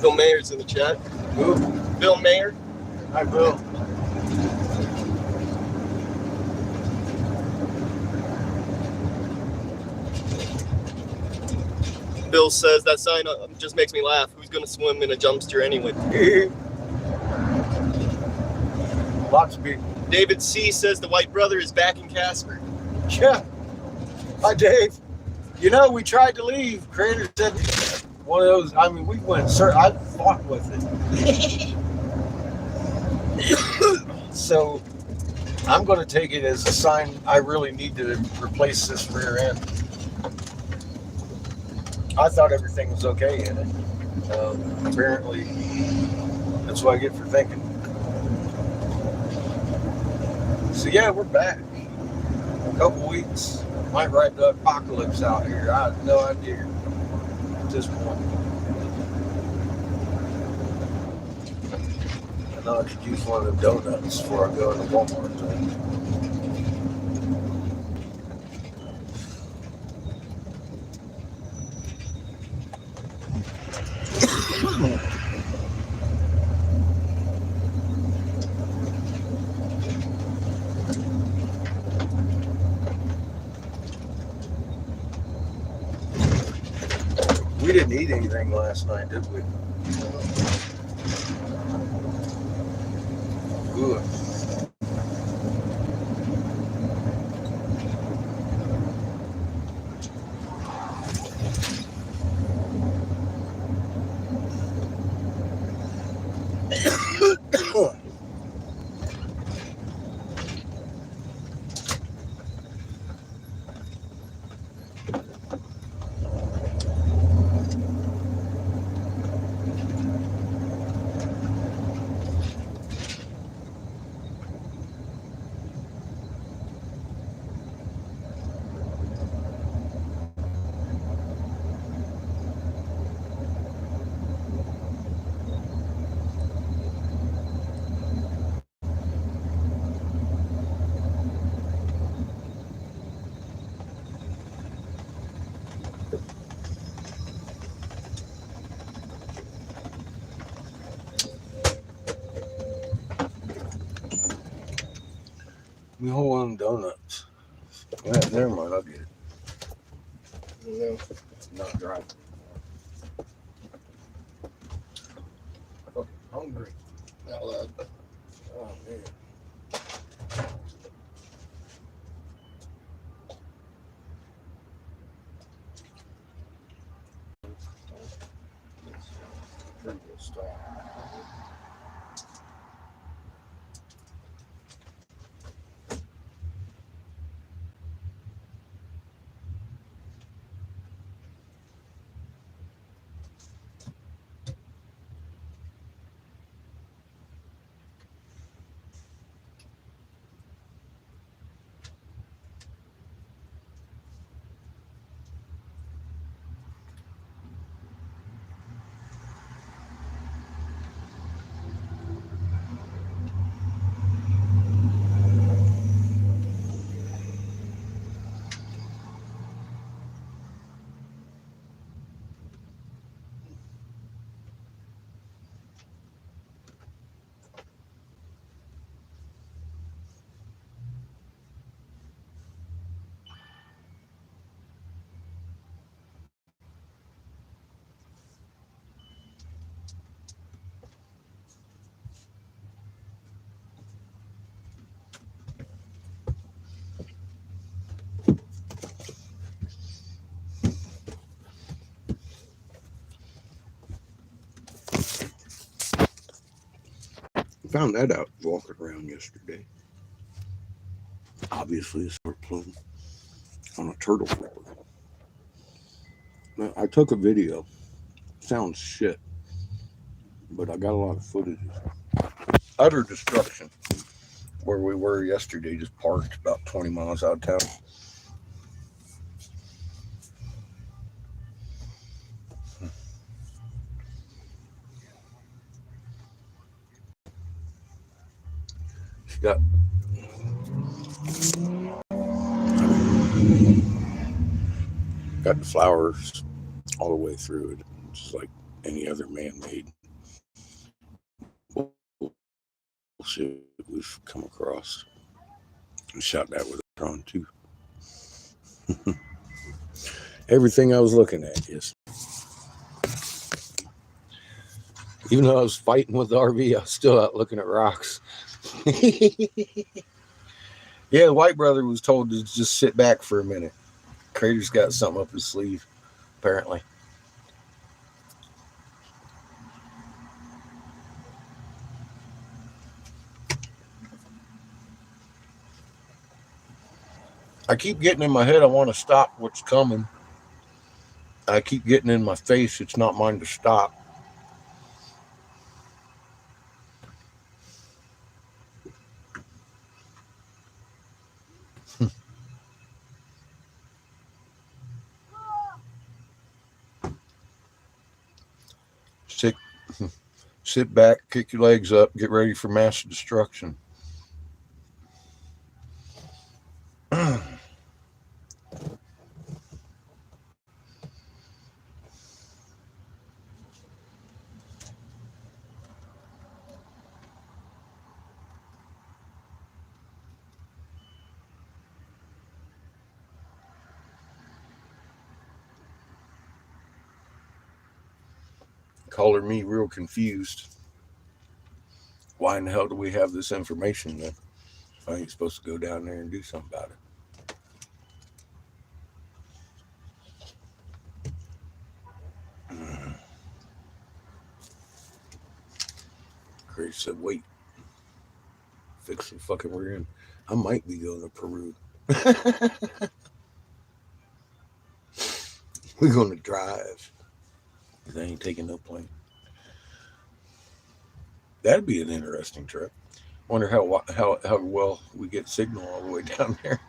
Bill Mayer's in the chat. Who? Bill Mayer. Hi, Bill. Bill says that sign just makes me laugh. Who's gonna swim in a jumpster anyway? Lots of people. David C says the White Brother is back in Casper. Yeah. Hi, Dave. You know, we tried to leave. Creator said one of those. I mean, we went. Sir, I fought with it. So I'm going to take it as a sign I really need to replace this rear end. I thought everything was okay in it. Apparently, that's what I get for thinking. So yeah, we're back. A couple weeks. Might ride the apocalypse out here. I have no idea at this point. I know I could use one of the donuts before I go into Walmart. We didn't eat anything last night, did we? Good. me a whole one of donuts. Yeah, never mind, I'll get it. No. Not driving. Fucking hungry. Out loud. Oh man. Pretty good stuff. Found that out walking around yesterday. Obviously, a smart plume on a turtle ripper. Now, I took a video. Sounds shit, but I got a lot of footage. Utter destruction. Where we were yesterday, just parked about 20 miles out of town. She got the flowers all the way through it, just like any other man-made bullshit we've come across. I shot that with a drone too. Everything I was looking at, yes. Even though I was fighting with the RV, I was still out looking at rocks. Yeah, the white brother was told to just sit back for a minute. Crater's got something up his sleeve, apparently. I keep getting in my head, I want to stop what's coming. I keep getting in my face, it's not mine to stop. Sit, sit back, kick your legs up, get ready for mass destruction. Color me real confused. Why in the hell do we have this information then? I ain't supposed to go down there and do something about it. Crazy said, wait, fix the fucking rear end. I might be going to Peru. We're going to drive. They ain't taking no plane. That'd be an interesting trip. Wonder how well we get signal all the way down there.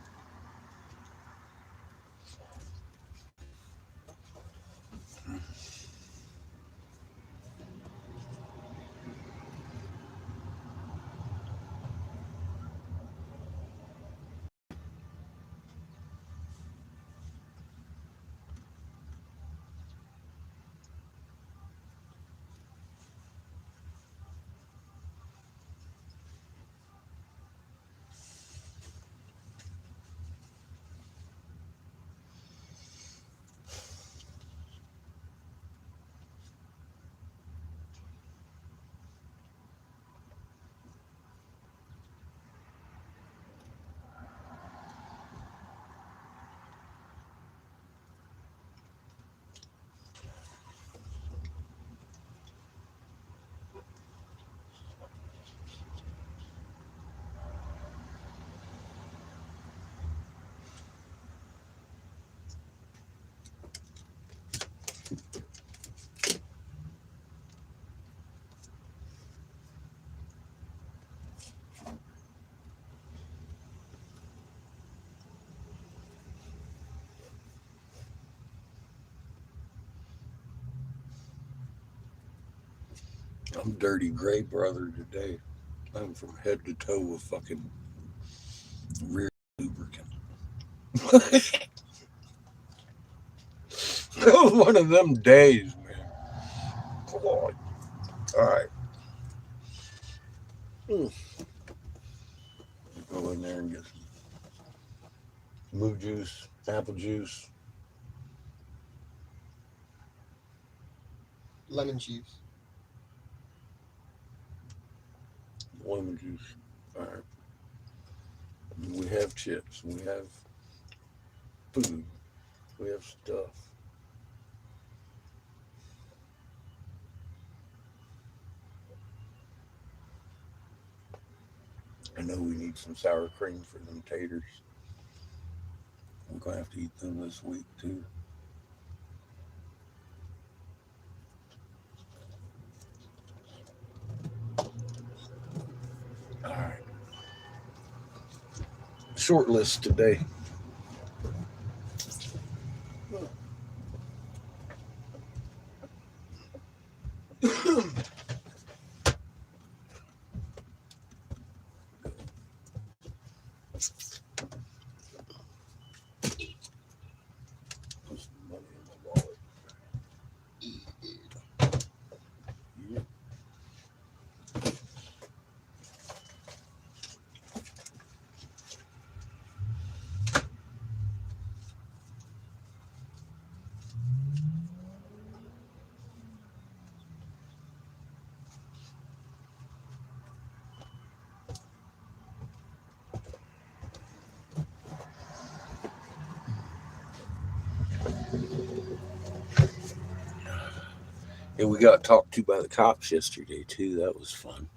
I'm dirty gray brother today. I'm from head to toe with fucking rear lubricant. It was one of them days, man. God. All right. Go in there and get some moo juice, apple juice, Lemon juice. lemon juice. All right. We have chips. We have food. We have stuff. I know we need some sour cream for them taters. We're gonna have to eat them this week too. All right. Short list today. Put some money in my wallet. Yeah. And we got talked to by the cops yesterday too. That was fun.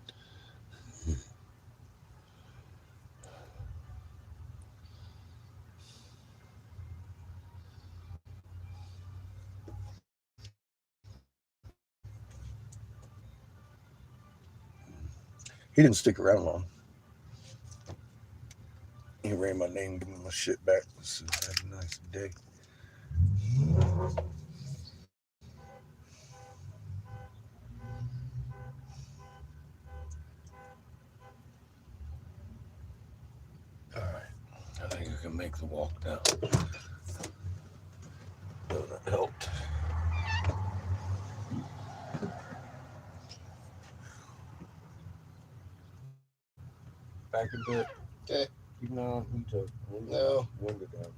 He didn't stick around long. He ran my name, gave me my shit back. So have a nice day. All right. I think I can make the walk now. That helped. Back a bit. Okay. Keep an eye on who took. No. Window down.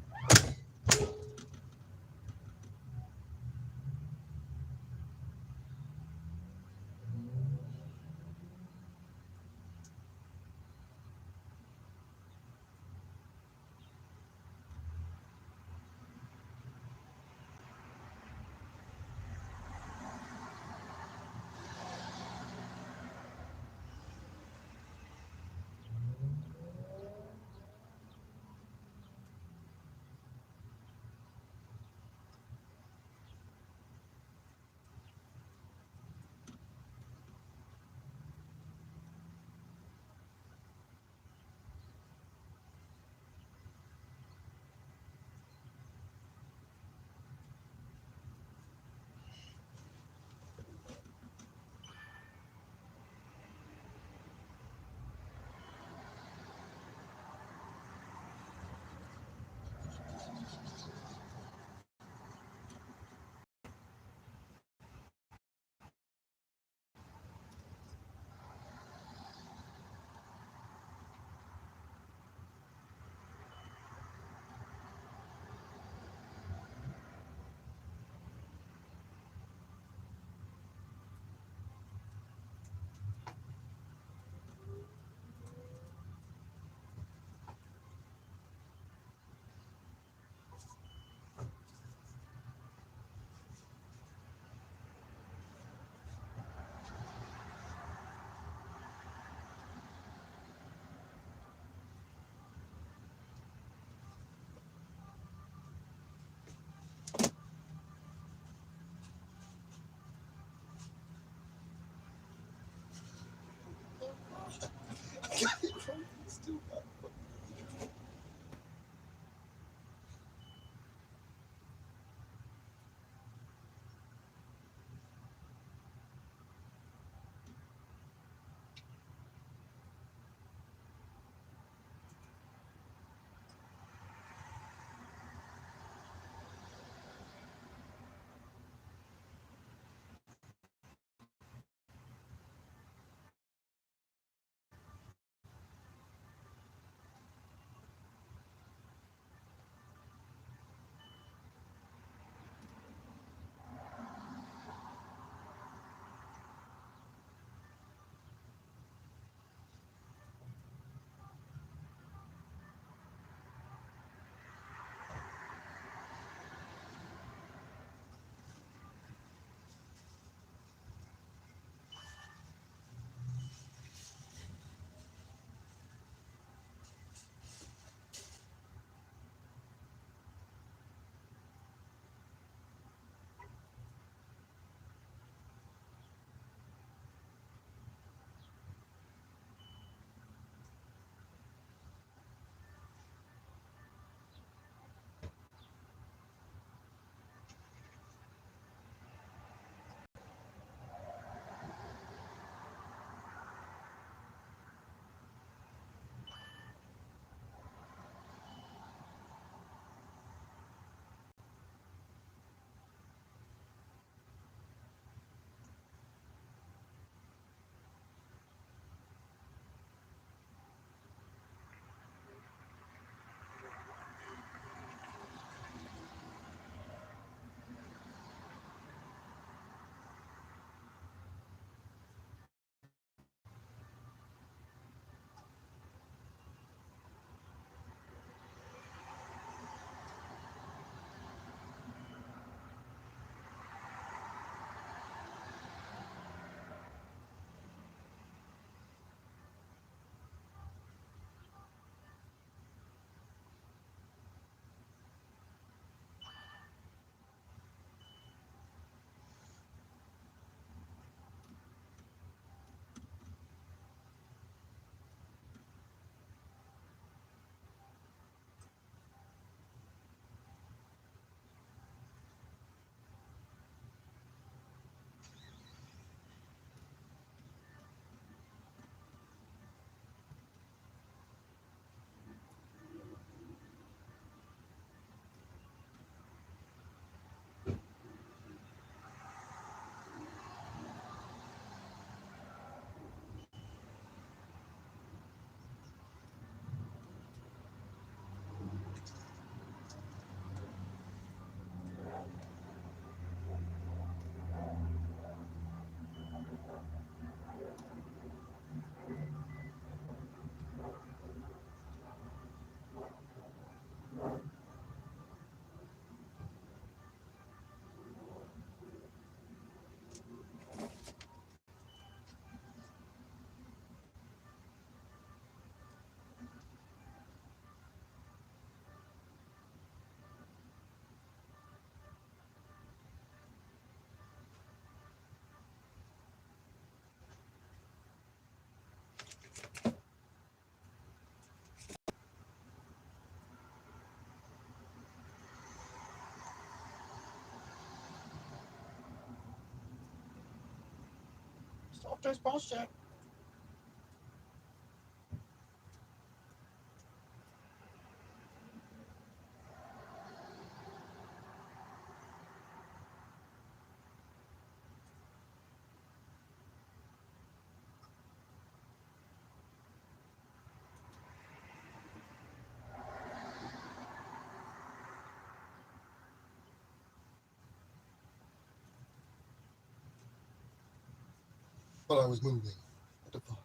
Fuck this bullshit. But I was moving. What the fuck?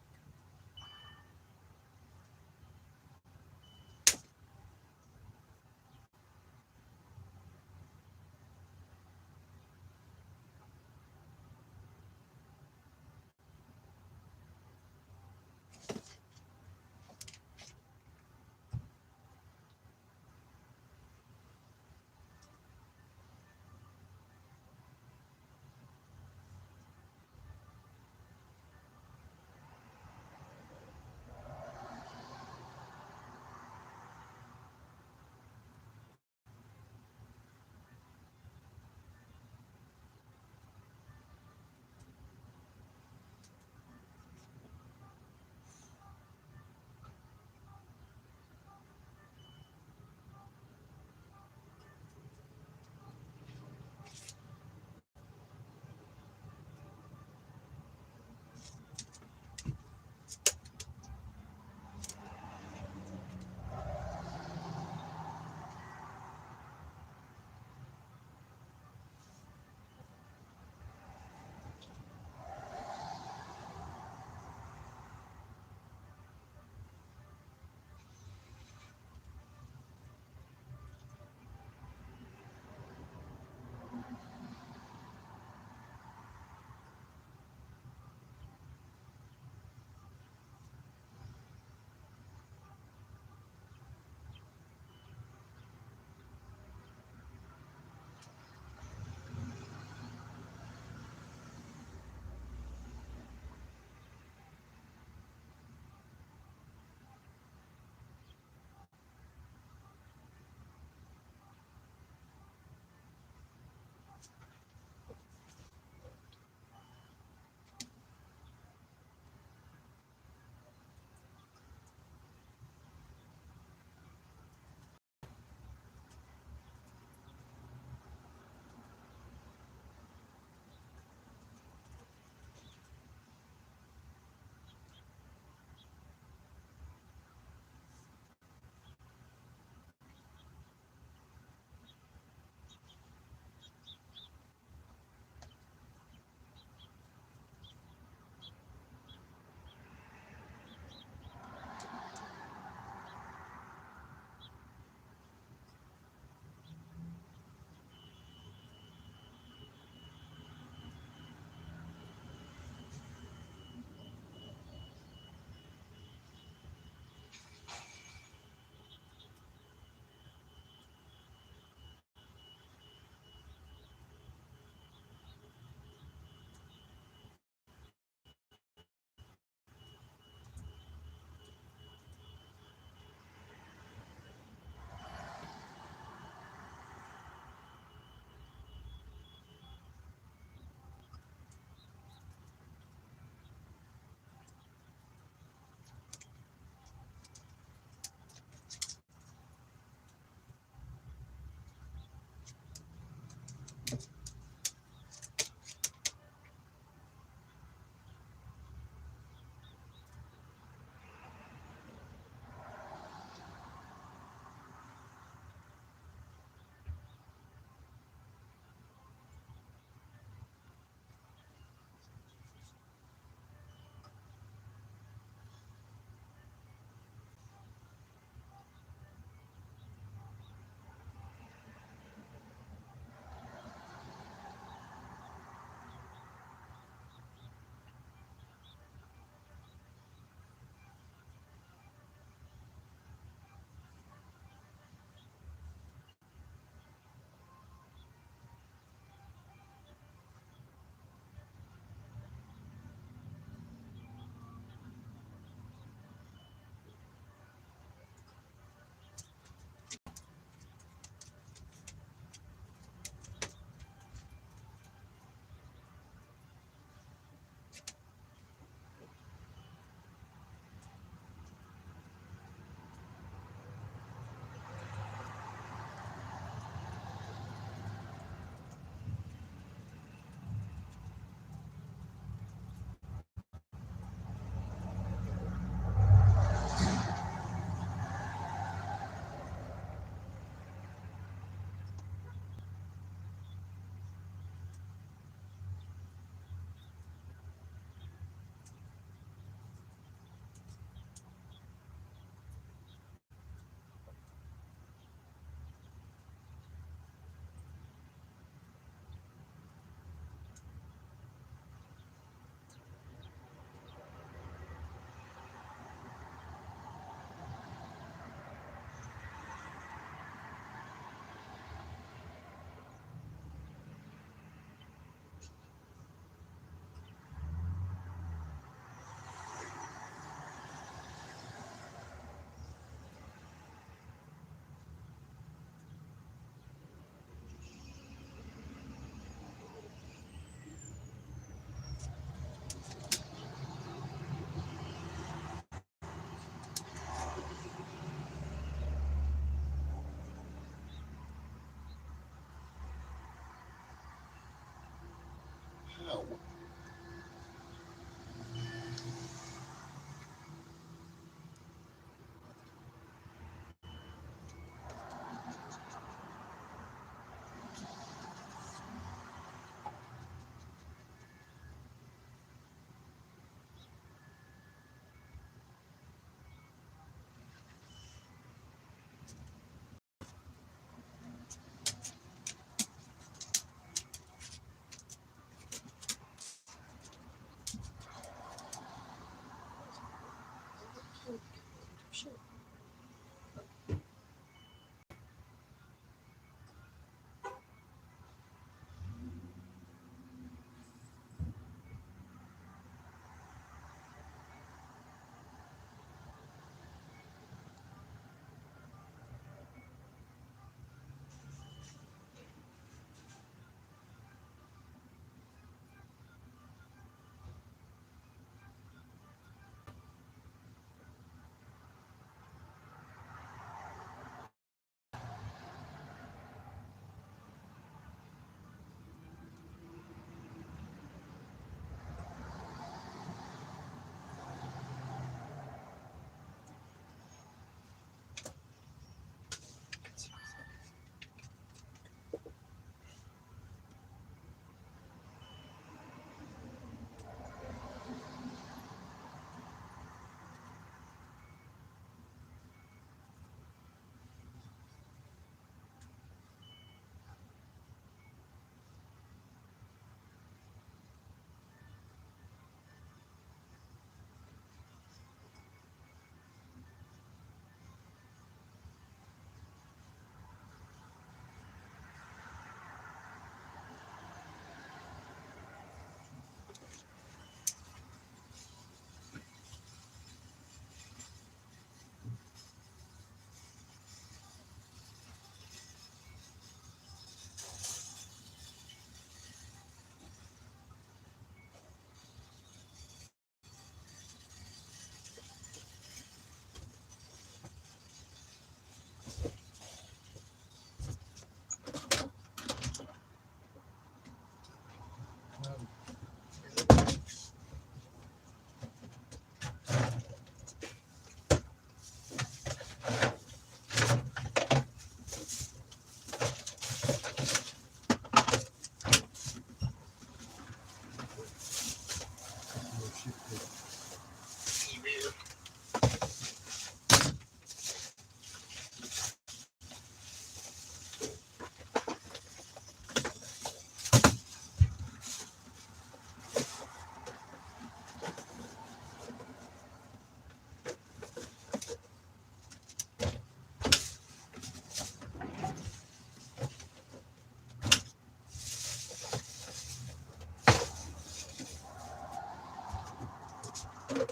Hey.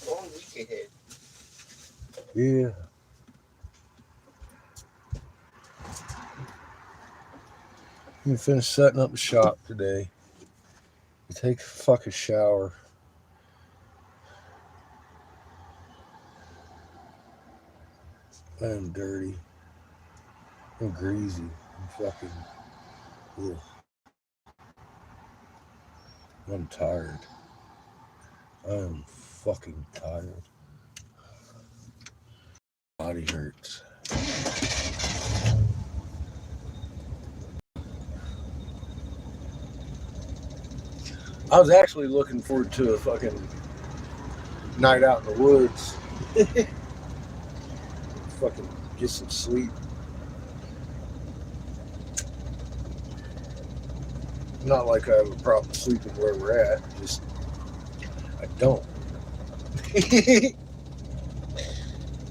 Long week ahead. Yeah. You finished setting up the shop today. You take a fucking shower. I am dirty. I'm greasy. I'm fucking. Ugh. I'm tired. I am fucking tired. Body hurts. I was actually looking forward to a fucking night out in the woods. Fucking get some sleep. Not like I have a problem sleeping where we're at. Just I don't.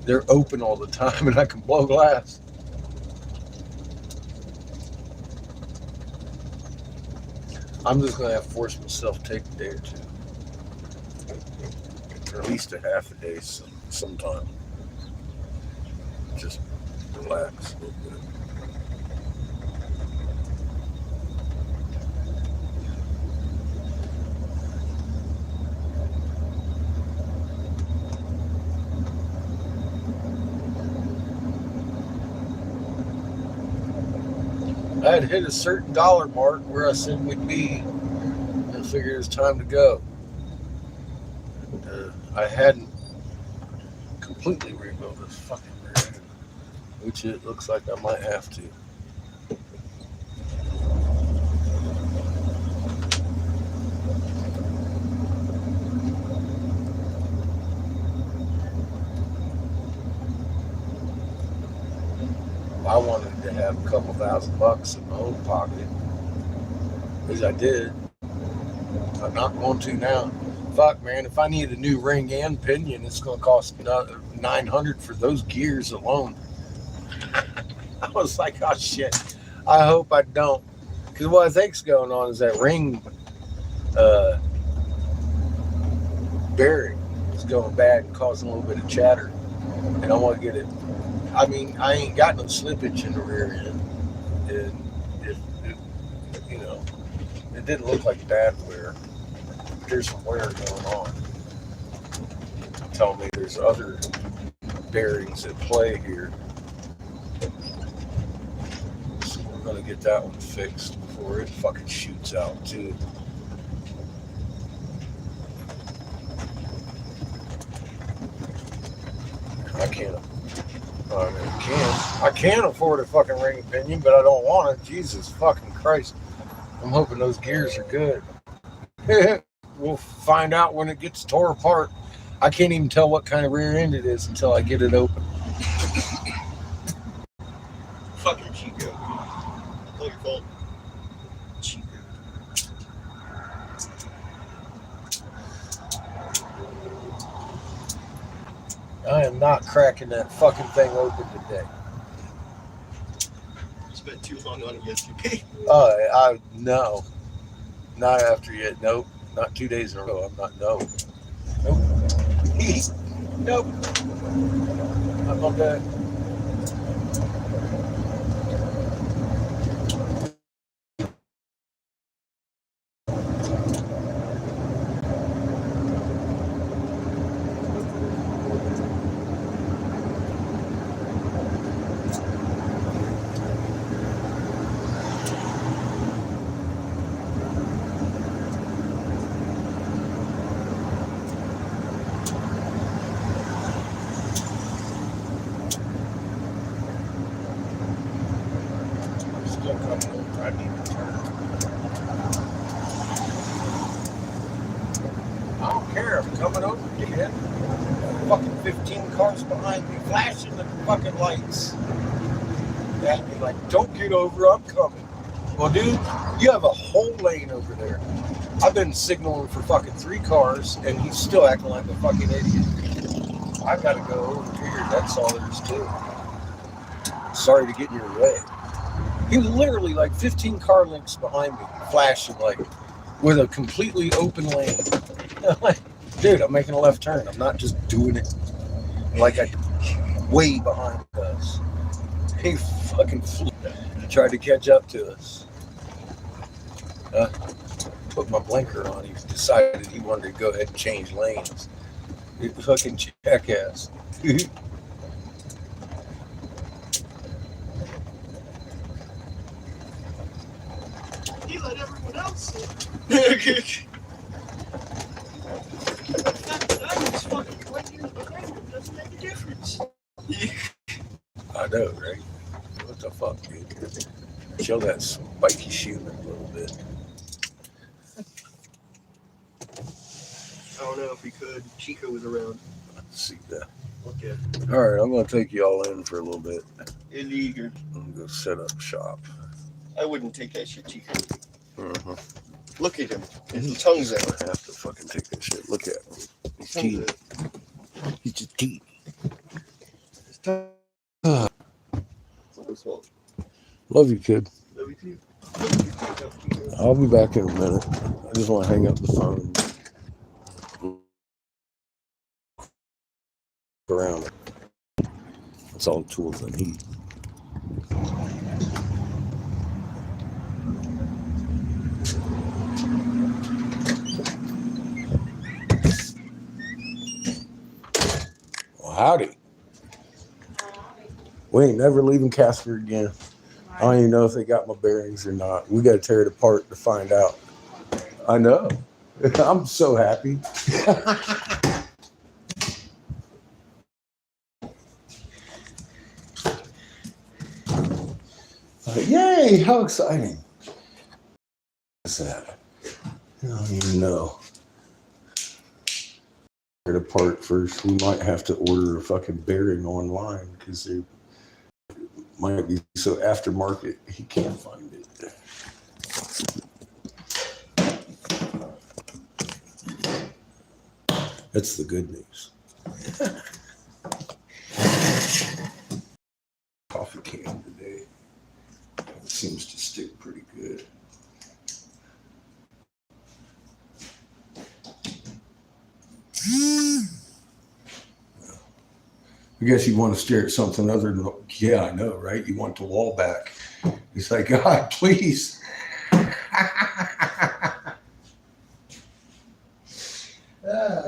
They're open all the time and I can blow glass. I'm just gonna have to force myself to take a day or two. Or at least a half a day sometime. Just relax a little bit. I had hit a certain dollar mark where I said we'd be. I figured it was time to go. I hadn't completely rebuilt this fucking rear end, which it looks like I might have to. I wanted to have a couple $1,000 in my own pocket, as I did. I'm not going to now. Fuck, man, if I need a new ring and pinion, it's going to cost $900 for those gears alone. I was like, oh shit, I hope I don't. Because what I think's going on is that ring bearing is going bad and causing a little bit of chatter. And I want to get it. I mean, I ain't got no slippage in the rear end. And it didn't look like bad wear. There's some wear going on. Tell me there's other bearings at play here. So we're going to get that one fixed before it fucking shoots out too. I can afford a fucking ring pinion, but I don't want it. Jesus fucking Christ. I'm hoping those gears are good. We'll find out when it gets tore apart. I can't even tell what kind of rear end it is until I get it open. Fucking Chico. All your fault. Chico. I am not cracking that fucking thing open today. You spent too long on it yesterday. No. Not after yet. Nope. Not 2 days in a row. I'm not. No. Nope. Nope. I'm not that. cars behind me flashing the fucking lights at me like, don't get over, I'm coming. Well, dude, you have a whole lane over there. I've been signaling for fucking 3 cars, and he's still acting like a fucking idiot. I gotta go over here. That's all there is to it. Sorry to get in your way. He was literally like 15 car lengths behind me, flashing like with a completely open lane. I'm like, dude, I'm making a left turn. I'm not just doing it like I way behind us. He fucking flew, tried to catch up to us. Put my blinker on. He decided he wanted to go ahead and change lanes. You fucking jackass. He let everyone else in. That was fucking 20 years behind him. Doesn't make a difference. I know, right? What the fuck, dude? Chill that spiky shoe a little bit. I don't know if he could. Chico was around. Let's see that. Okay. All right, I'm gonna take you all in for a little bit. Illegal. I'm gonna go set up shop. I wouldn't take that shit, Chico. Uh-huh. Look at him. His tongue's out. I have to fucking take that shit. Look at him. He's Tongue's teeth. out. He's just teeth. His tongue. Love you, kid. Love you too. I'll be back in a minute. I just want to hang up the phone. Around. That's all the tools I need. Well, howdy. We ain't never leaving Casper again. I don't even know if they got my bearings or not. We got to tear it apart to find out. I know. I'm so happy. Yay, how exciting. What's that? I don't even know. Tear it apart first. We might have to order a fucking bearing online because they might be so aftermarket he can't find it. That's the good news. Coffee can today. It seems to stick pretty good. I guess you want to stare at something other than, yeah, I know, right? You want the wall back. He's like, God, please. Ah,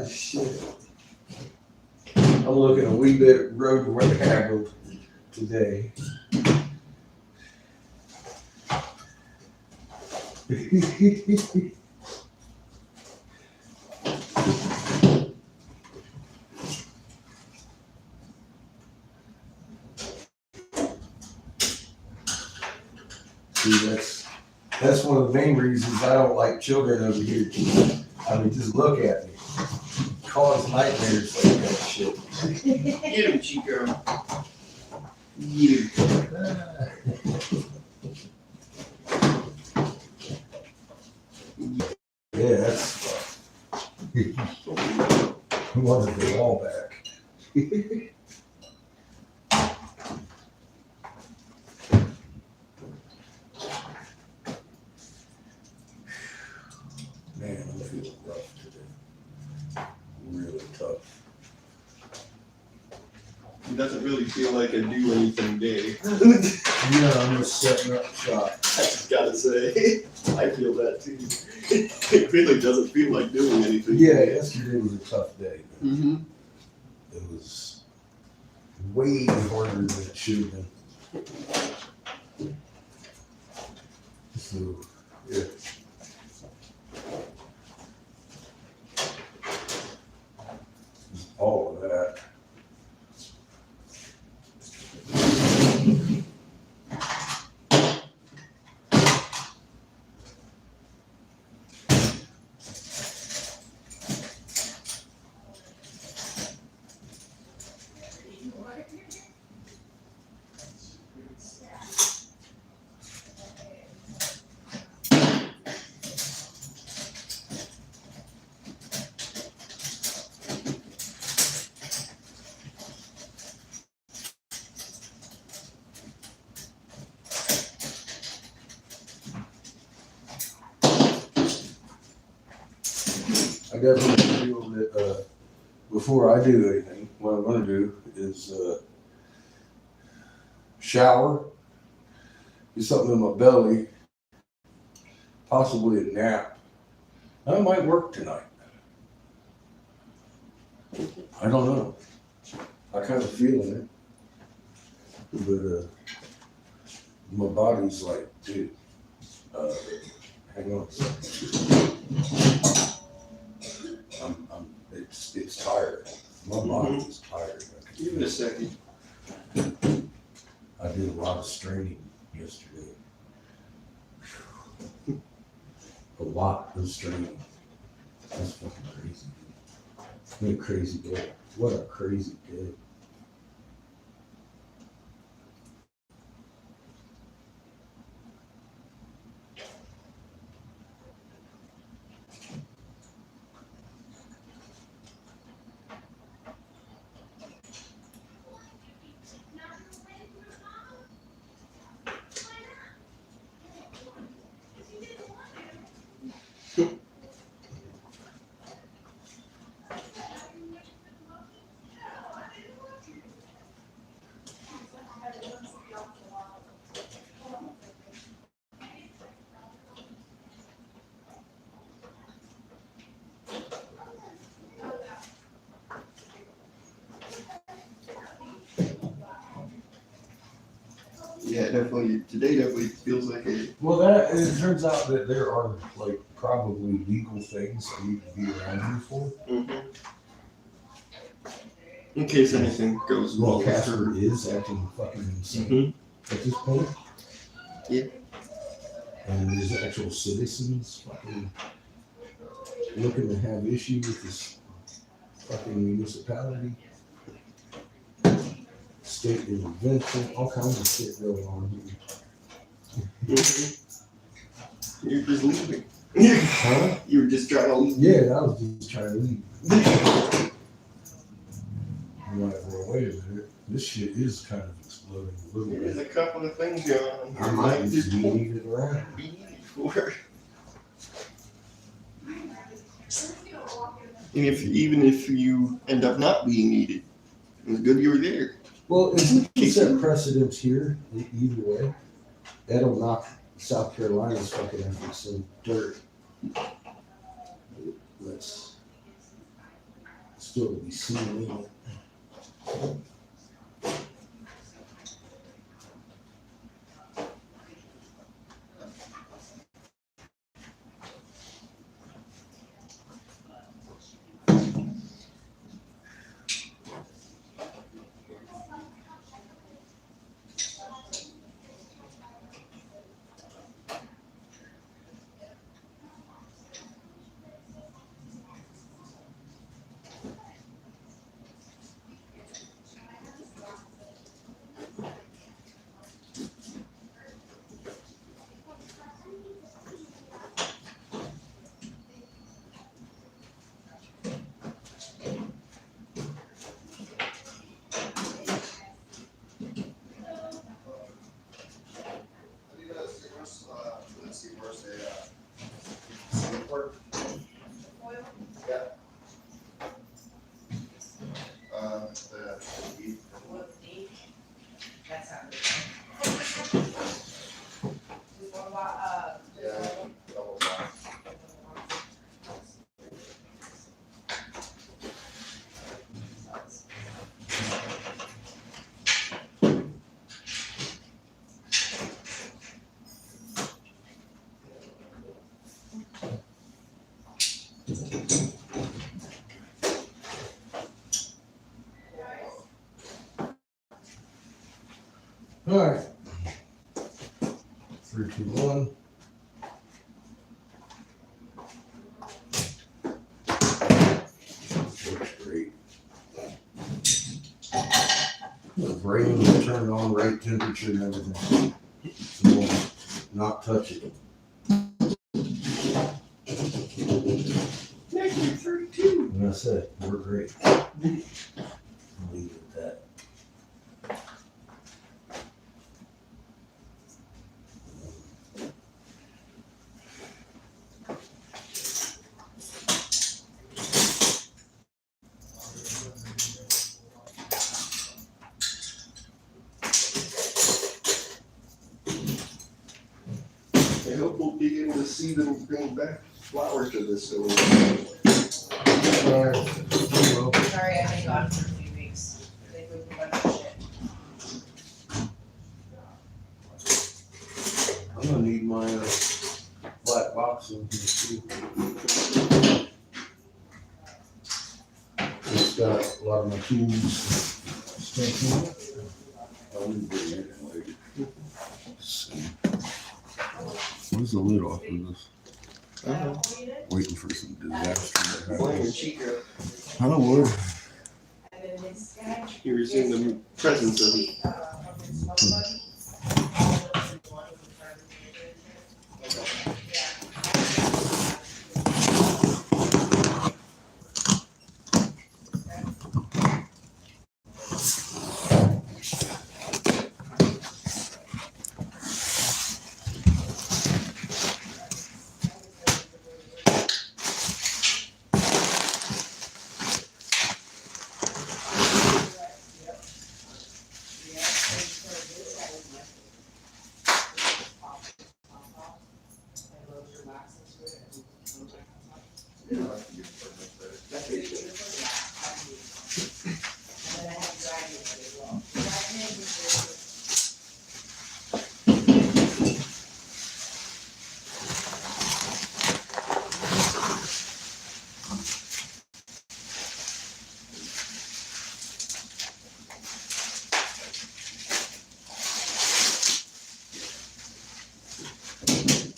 shit. I'm looking a wee bit road haggled today. See, that's one of the main reasons I don't like children over here. I mean, just look at me. Cause nightmares like that shit. Get him, Chico. Get him. Yeah, that's who wanted the wall back. Man, I'm feeling rough today. Really tough. It doesn't really feel like a do anything day. Yeah, I'm just setting up shop. I just gotta say, I feel that too. It really doesn't feel like doing anything. Yeah, yesterday was a tough day. Mm-hmm. It was way harder than it should have been. So, yeah. All of that. I definitely feel that before I do anything, what I'm going to do is shower, do something in my belly, possibly a nap. I might work tonight. I don't know. I kind of feeling it, but my body's like, dude, hang on a second. It's tired. My body is tired. Give it a second. I did a lot of straining yesterday. A lot of straining. That's fucking crazy. What a crazy day. What a crazy day. Yeah, definitely. Today definitely feels like it. Well, it turns out that there are like probably legal things I need to be around you for. Mm-hmm. In case anything goes Well, wrong. Casper is acting fucking insane at this point. Yeah. And there's actual citizens fucking looking to have issue with this fucking municipality. State intervention, all kinds of shit going on here. Mm-hmm. You're just leaving. Huh? You were just trying to leave. Yeah, I was just trying to leave. I'm like, well, wait a minute. This shit is kind of exploding a little There's bit. a couple of things going on here. I might just be needed around. Be needed for. And even if you end up not being needed, it was good you were there. Well, if we can set precedents here, either way, that'll knock South Carolina's fucking efforts some dirt. Let's still be seen. All right. 3, 2, 1. Works great. The brain will turn on right temperature and everything. So we'll not touch it. -32. And that's it. We're great. I'll leave it at that. see them bring back flowers to this store. Sorry, I've been gone for a few weeks. They moved a bunch of shit. I'm gonna need my black box in here too. It's got a lot of my tools stuff in it. I wouldn't bring it in later. Let's see. Where's the lid off of this? Waiting for some disaster to Blame your happen. cheek girl. I would. You were seeing the presence of it.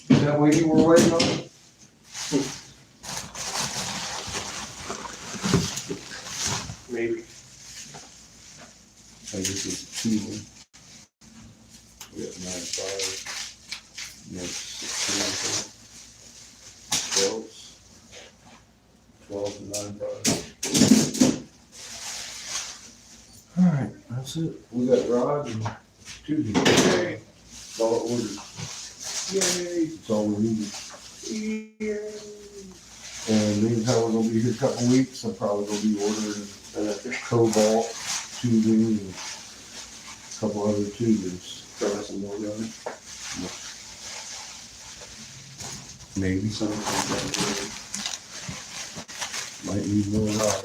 Is that what you were waiting on? Maybe. I guess it's 2. We got 9.5. Next 16. 12 to 9.5. Alright, that's it. We got rod and tubing. Yay. That's all it ordered. Yay! That's all we needed. Yay. And meantime, we're gonna be here a couple weeks. I'm probably gonna be ordering cobalt tubing and a couple other tubings. Throw some more on it. Maybe some. Might need more rod.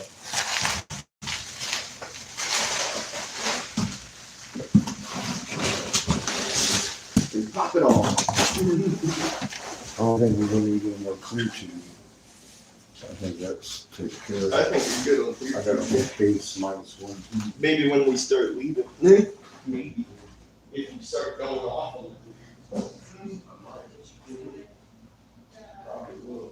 And pop it all. I don't think we're gonna need any more clear tube. I think that's taken care of. I think you're good on I got a whole case minus 1 tube. Maybe when we start leaving. Maybe. If you start going off on it. Probably will.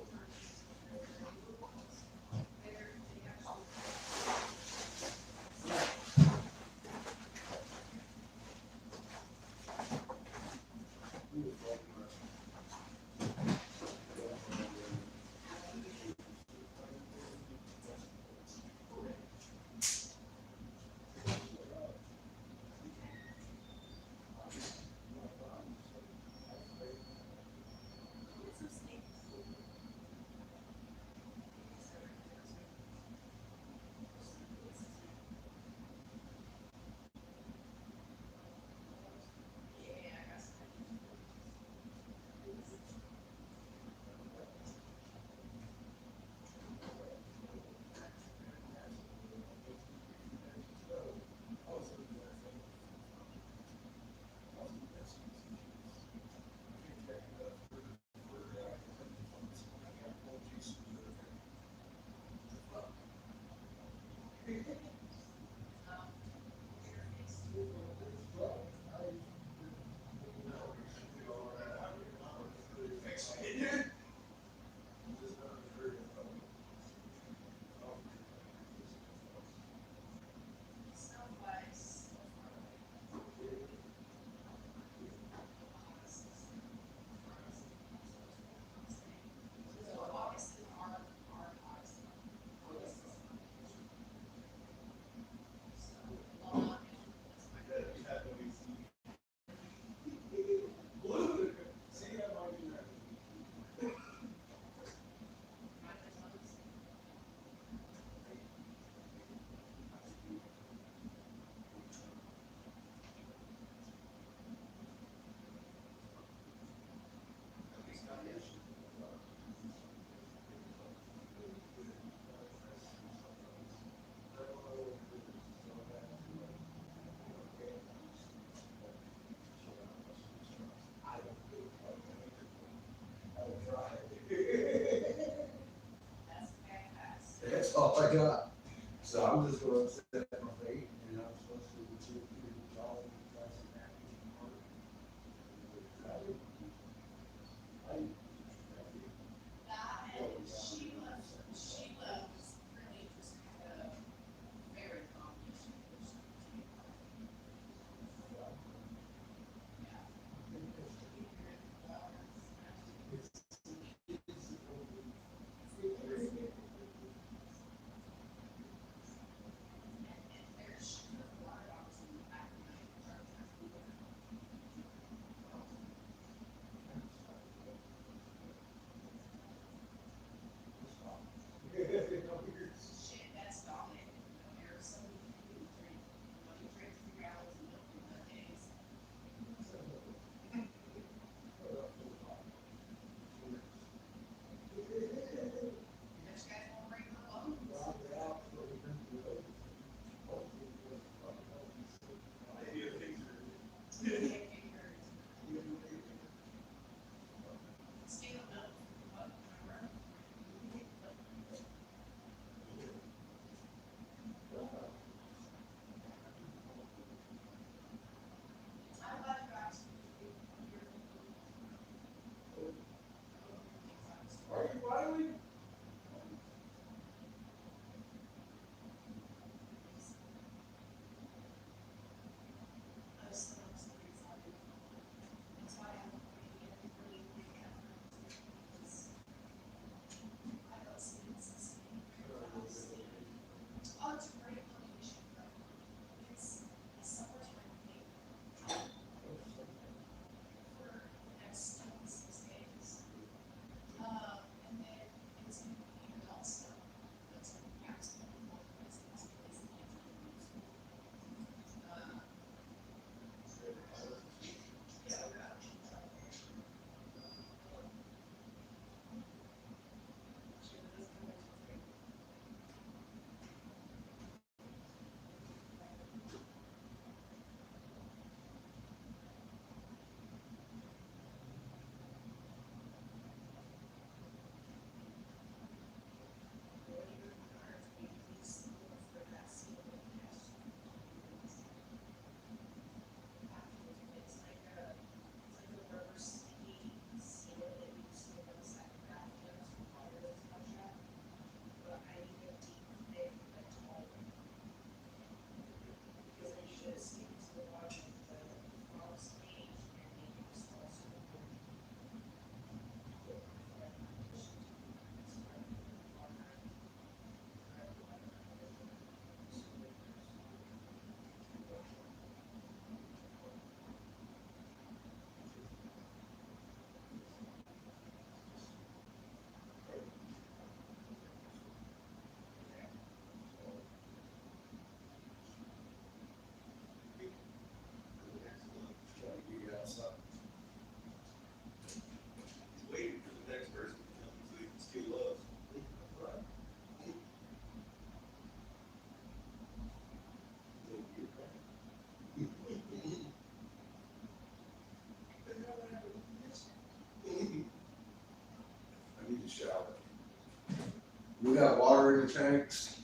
We got water in the tanks.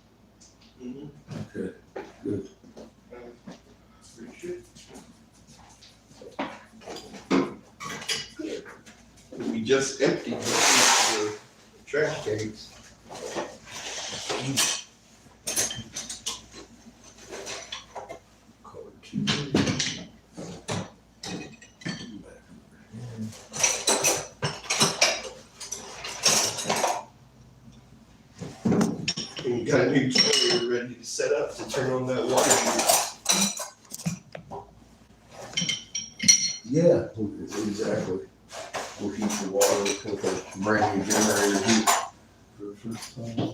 Mm-hmm. Okay, good. We just emptied the trash cans. Color 2. And you got a new chiller ready to set up to turn on that water heater. Yeah, exactly. We'll heat the water with a brand new generator heat for the first time.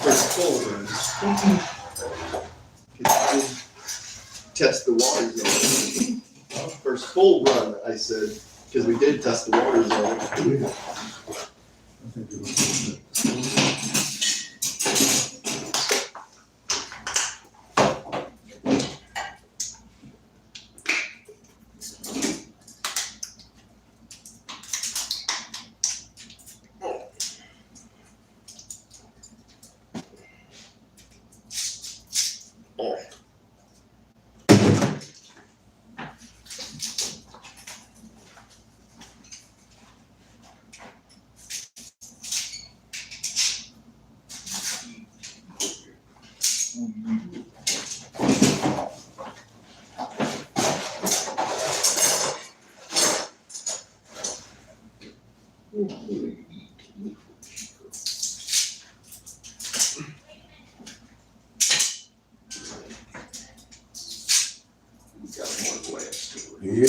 First full run. Test the water zone. First full run, I said, because we did test the water zone. I think it was. Yeah,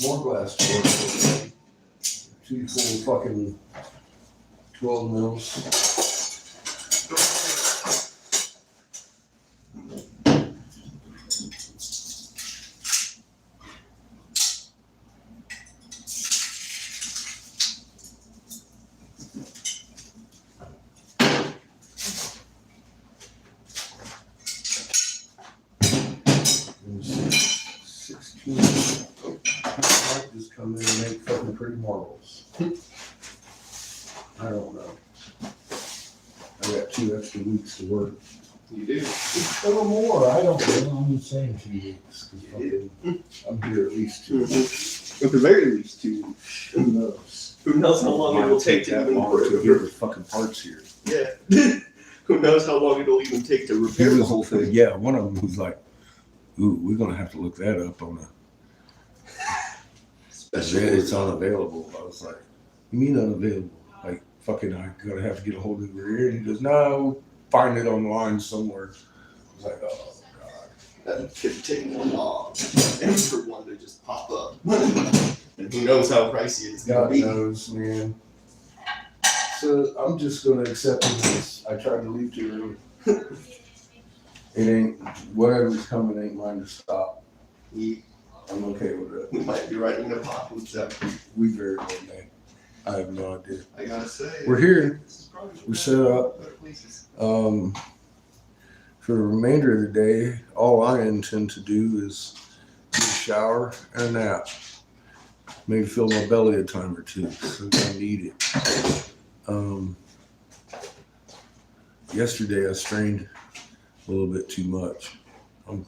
more glass door. 2 full fucking 12 mils. And 16. Might just come in and make fucking pretty marbles. I don't know. I got 2 extra weeks to work. You do. Or more, I don't know. I'm just saying 2 weeks. 'Cause fucking, I'm here at least 2 weeks. At the very least, 2 weeks. Who knows? Who knows how long it will take to that even long to get the fucking parts here. Yeah. Who knows how long it'll even take to repair the whole thing. Yeah, one of them was like, ooh, we're going to have to look that up on a. It's unavailable. I was like, you mean unavailable? Like, fucking, I'm going to have to get a hold of the rear. And he goes, no, find it online somewhere. I was like, oh, God. That could take long. And for one to just pop up. And who knows how pricey it's going God to be. knows, man. So I'm just going to accept it as I tried to leave too early. It ain't, whatever's coming ain't mine to stop. Yeah. I'm okay with it. We might be right in the apocalypse out. We very well may. I have no idea. I gotta say. We're here. This is probably We're set up. better places. For the remainder of the day, all I intend to do is get a shower and a nap. Maybe fill my belly a time or two, because I need it. Yesterday I strained a little bit too much. I'm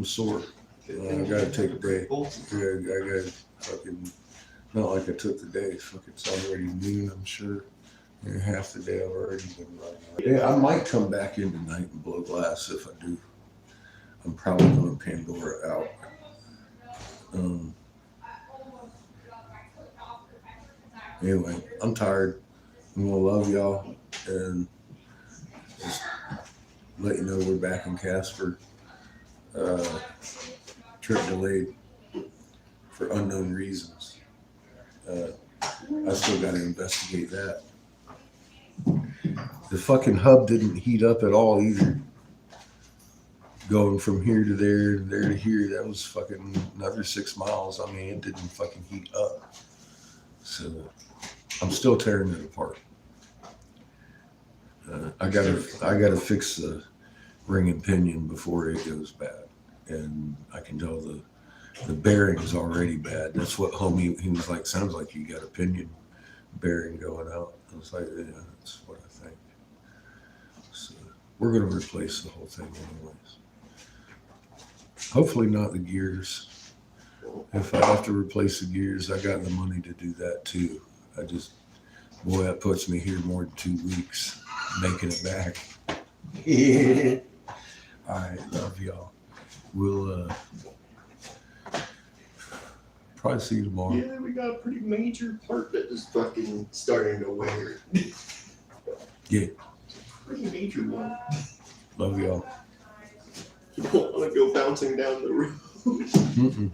sore. I gotta take a day. Yeah, I gotta fucking, not like I took the day. Fuck, it's already noon, I'm sure. And half the day I've already been running. Yeah, I might come back in tonight and blow glass if I do. I'm probably gonna Pandora out. Anyway, I'm tired. I'm gonna love y'all and just let you know we're back in Casper. Trip delayed for unknown reasons. I still got to investigate that. The fucking hub didn't heat up at all either. Going from here to there, there to here, that was fucking another 6 miles. I mean, it didn't fucking heat up. So I'm still tearing it apart. I gotta fix the ring and pinion before it goes bad. And I can tell the The bearing's already bad. That's what homie, he was like, sounds like you got a pinion bearing going out. I was like, yeah, that's what I think. So we're going to replace the whole thing anyways. Hopefully not the gears. If I have to replace the gears, I got the money to do that too. Boy, that puts me here more than 2 weeks making it back. Yeah. All right, love y'all. We'll probably see you tomorrow. Yeah, we got a pretty major part that is fucking starting to wear. Yeah. Pretty major one. Love y'all. You don't want to go bouncing down the road. Mm-mm.